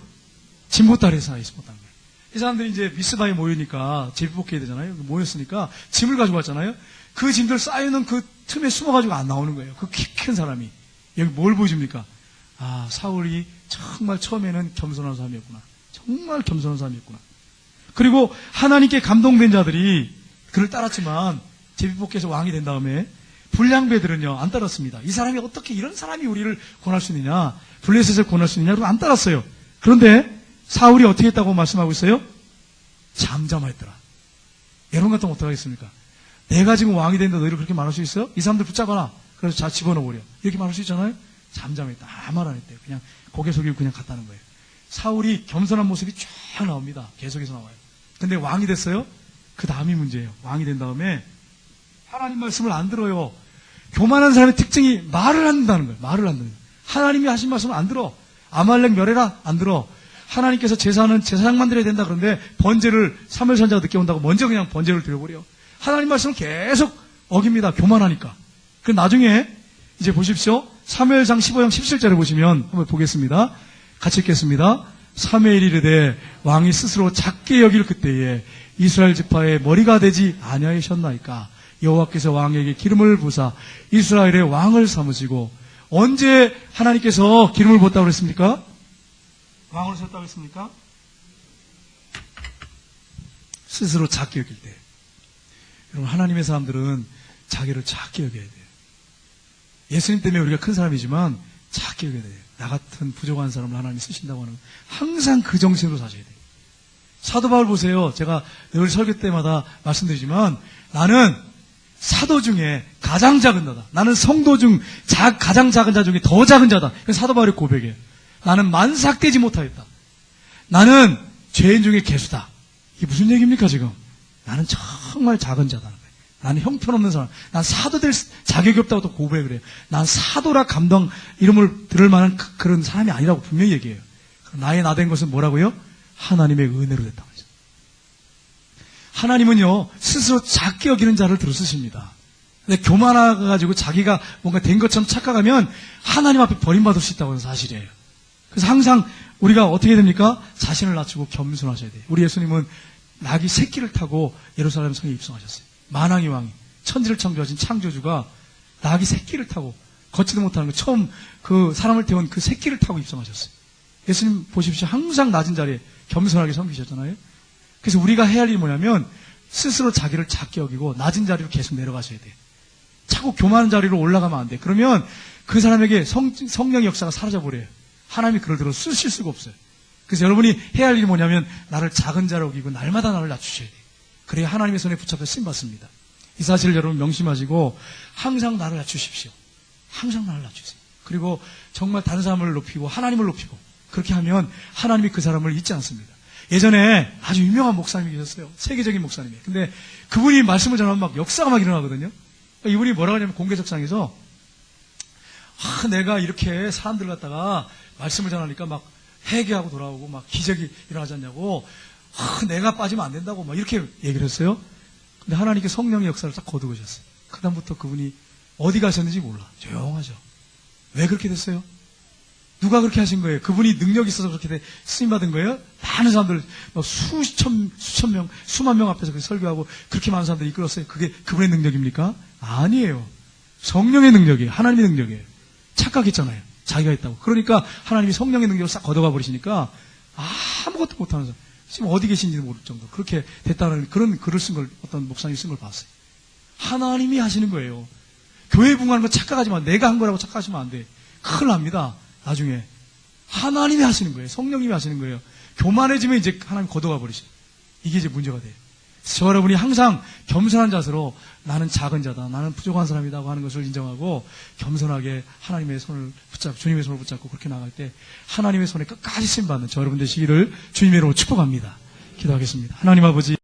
진보다리에 숨었다는 거예요. 이 사람들이 이제 미스바에 모이니까 제비 뽑게 해야 되잖아요. 모였으니까 짐을 가지고 왔잖아요. 그 짐들 쌓여있는 그 틈에 숨어가지고 안 나오는 거예요. 그 키 큰 사람이. 여기 뭘 보여줍니까? 사울이 정말 처음에는 겸손한 사람이었구나. 정말 겸손한 사람이었구나. 그리고 하나님께 감동된 자들이 그를 따랐지만 제비뽑기에서 왕이 된 다음에 불량배들은요 안 따랐습니다. 이 사람이 어떻게 이런 사람이 우리를 권할 수 있느냐, 블레셋을 권할 수 있느냐, 그리고 안 따랐어요. 그런데 사울이 어떻게 했다고 말씀하고 있어요? 잠잠했더라. 여러분 같으면 어떡하겠습니까? 내가 지금 왕이 된다 너희를 그렇게 말할 수 있어요? 이 사람들 붙잡아라. 그래서 자 집어넣어버려. 이렇게 말할 수 있잖아요? 잠잠했다. 아무 말 안 했대요. 그냥 고개 숙이고 그냥 갔다는 거예요. 사울이 겸손한 모습이 쫙 나옵니다. 계속해서 나와요. 근데 왕이 됐어요? 그 다음이 문제예요. 왕이 된 다음에 하나님 말씀을 안 들어요. 교만한 사람의 특징이 말을 안 듣는다는 거예요. 말을 안 듣는 거예요. 하나님이 하신 말씀을 안 들어. 아말렉 멸해라. 안 들어. 하나님께서 제사는 제사장만 드려야 된다. 그런데 번제를 사무엘 선지자가 늦게 온다고 먼저 그냥 번제를 드려버려. 하나님 말씀을 계속 어깁니다. 교만하니까. 그 나중에 이제 보십시오. 사무엘상 15장 17절에 보시면 한번 보겠습니다. 같이 읽겠습니다. 사무엘이 이르되 왕이 스스로 작게 여길 그때에 이스라엘 지파의 머리가 되지 아니하셨나이까. 여호와께서 왕에게 기름을 부사 이스라엘의 왕을 삼으시고. 언제 하나님께서 기름을 붓다고 그랬습니까? 왕으로 세웠다고 했습니까? 스스로 작게 여길 때. 여러분 하나님의 사람들은 자기를 작게 여겨야 돼요. 예수님 때문에 우리가 큰 사람이지만 작게 여겨야 돼요. 나 같은 부족한 사람을 하나님이 쓰신다고 하는 항상 그 정신으로 사셔야 돼요. 사도 바울 보세요. 제가 늘 설교 때마다 말씀드리지만 나는 사도 중에 가장 작은 자다. 나는 성도 중 가장 작은 자 중에 더 작은 자다. 그래서 사도 바울의 고백이에요. 나는 만삭되지 못하였다. 나는 죄인 중에 개수다. 이게 무슨 얘기입니까 지금? 나는 정말 작은 자다는 거예요. 나는 형편없는 사람. 난 사도 될 자격이 없다고 또 고백을 해요. 난 사도라 감당 이름을 들을 만한 그런 사람이 아니라고 분명히 얘기해요. 나의 나 된 것은 뭐라고요? 하나님의 은혜로 됐다고 하죠. 하나님은요, 스스로 작게 여기는 자를 들어 쓰십니다. 근데 교만해가지고 자기가 뭔가 된 것처럼 착각하면 하나님 앞에 버림받을 수 있다고 하는 사실이에요. 그래서 항상 우리가 어떻게 됩니까? 자신을 낮추고 겸손하셔야 돼요. 우리 예수님은 낙이 새끼를 타고 예루살렘 성에 입성하셨어요. 만왕의 왕이 천지를 창조하신 창조주가 낙이 새끼를 타고 걷지도 못하는 거 처음 그 사람을 태운 그 새끼를 타고 입성하셨어요. 예수님 보십시오. 항상 낮은 자리에 겸손하게 섬기셨잖아요. 그래서 우리가 해야 할 일이 뭐냐면 스스로 자기를 작게 여기고 낮은 자리로 계속 내려가셔야 돼요. 자꾸 교만한 자리로 올라가면 안 돼. 그러면 그 사람에게 성령의 역사가 사라져버려요. 하나님이 그를 들어 쓰실 수가 없어요. 그래서 여러분이 해야 할 일이 뭐냐면 나를 작은 자로 여기고 날마다 나를 낮추셔야 돼요. 그래야 하나님의 손에 붙잡혀 쓰임받습니다. 이 사실을 여러분 명심하시고 항상 나를 낮추십시오. 항상 나를 낮추세요. 그리고 정말 다른 사람을 높이고 하나님을 높이고 그렇게 하면 하나님이 그 사람을 잊지 않습니다. 예전에 아주 유명한 목사님이 계셨어요. 세계적인 목사님이. 근데 그분이 말씀을 전하면 막 역사가 막 일어나거든요. 이분이 뭐라고 하냐면 공개석상에서 내가 이렇게 사람들 갖다가 말씀을 전하니까 막 회개하고 돌아오고 막 기적이 일어나지 않냐고 내가 빠지면 안 된다고 막 이렇게 얘기를 했어요. 근데 하나님께 성령의 역사를 딱 거두으셨어요. 그다음부터 그분이 어디 가셨는지 몰라. 조용하죠. 왜 그렇게 됐어요? 누가 그렇게 하신 거예요? 그분이 능력이 있어서 그렇게 쓰임받은 거예요? 많은 사람들 수천 명, 수만 명 앞에서 설교하고 그렇게 많은 사람들이 이끌었어요. 그게 그분의 능력입니까? 아니에요. 성령의 능력이에요. 하나님의 능력이에요. 착각했잖아요. 자기가 했다고. 그러니까 하나님이 성령의 능력을 싹 걷어가 버리시니까 아무것도 못하는 사람. 지금 어디 계신지도 모를 정도. 그렇게 됐다는 그런 글을 쓴 걸 어떤 목사님이 쓴 걸 봤어요. 하나님이 하시는 거예요. 교회 부흥하는 거 착각하지 마. 내가 한 거라고 착각하시면 안 돼. 큰일 납니다. 나중에. 하나님이 하시는 거예요. 성령님이 하시는 거예요. 교만해지면 이제 하나님 걷어가 버리셔요. 이게 이제 문제가 돼요. 저 여러분이 항상 겸손한 자세로 나는 작은 자다, 나는 부족한 사람이다 하는 것을 인정하고 겸손하게 하나님의 손을 붙잡고 주님의 손을 붙잡고 그렇게 나갈 때 하나님의 손에 끝까지 쓰임받는 저 여러분 되시기를 주님의 이름으로 축복합니다. 기도하겠습니다. 하나님 아버지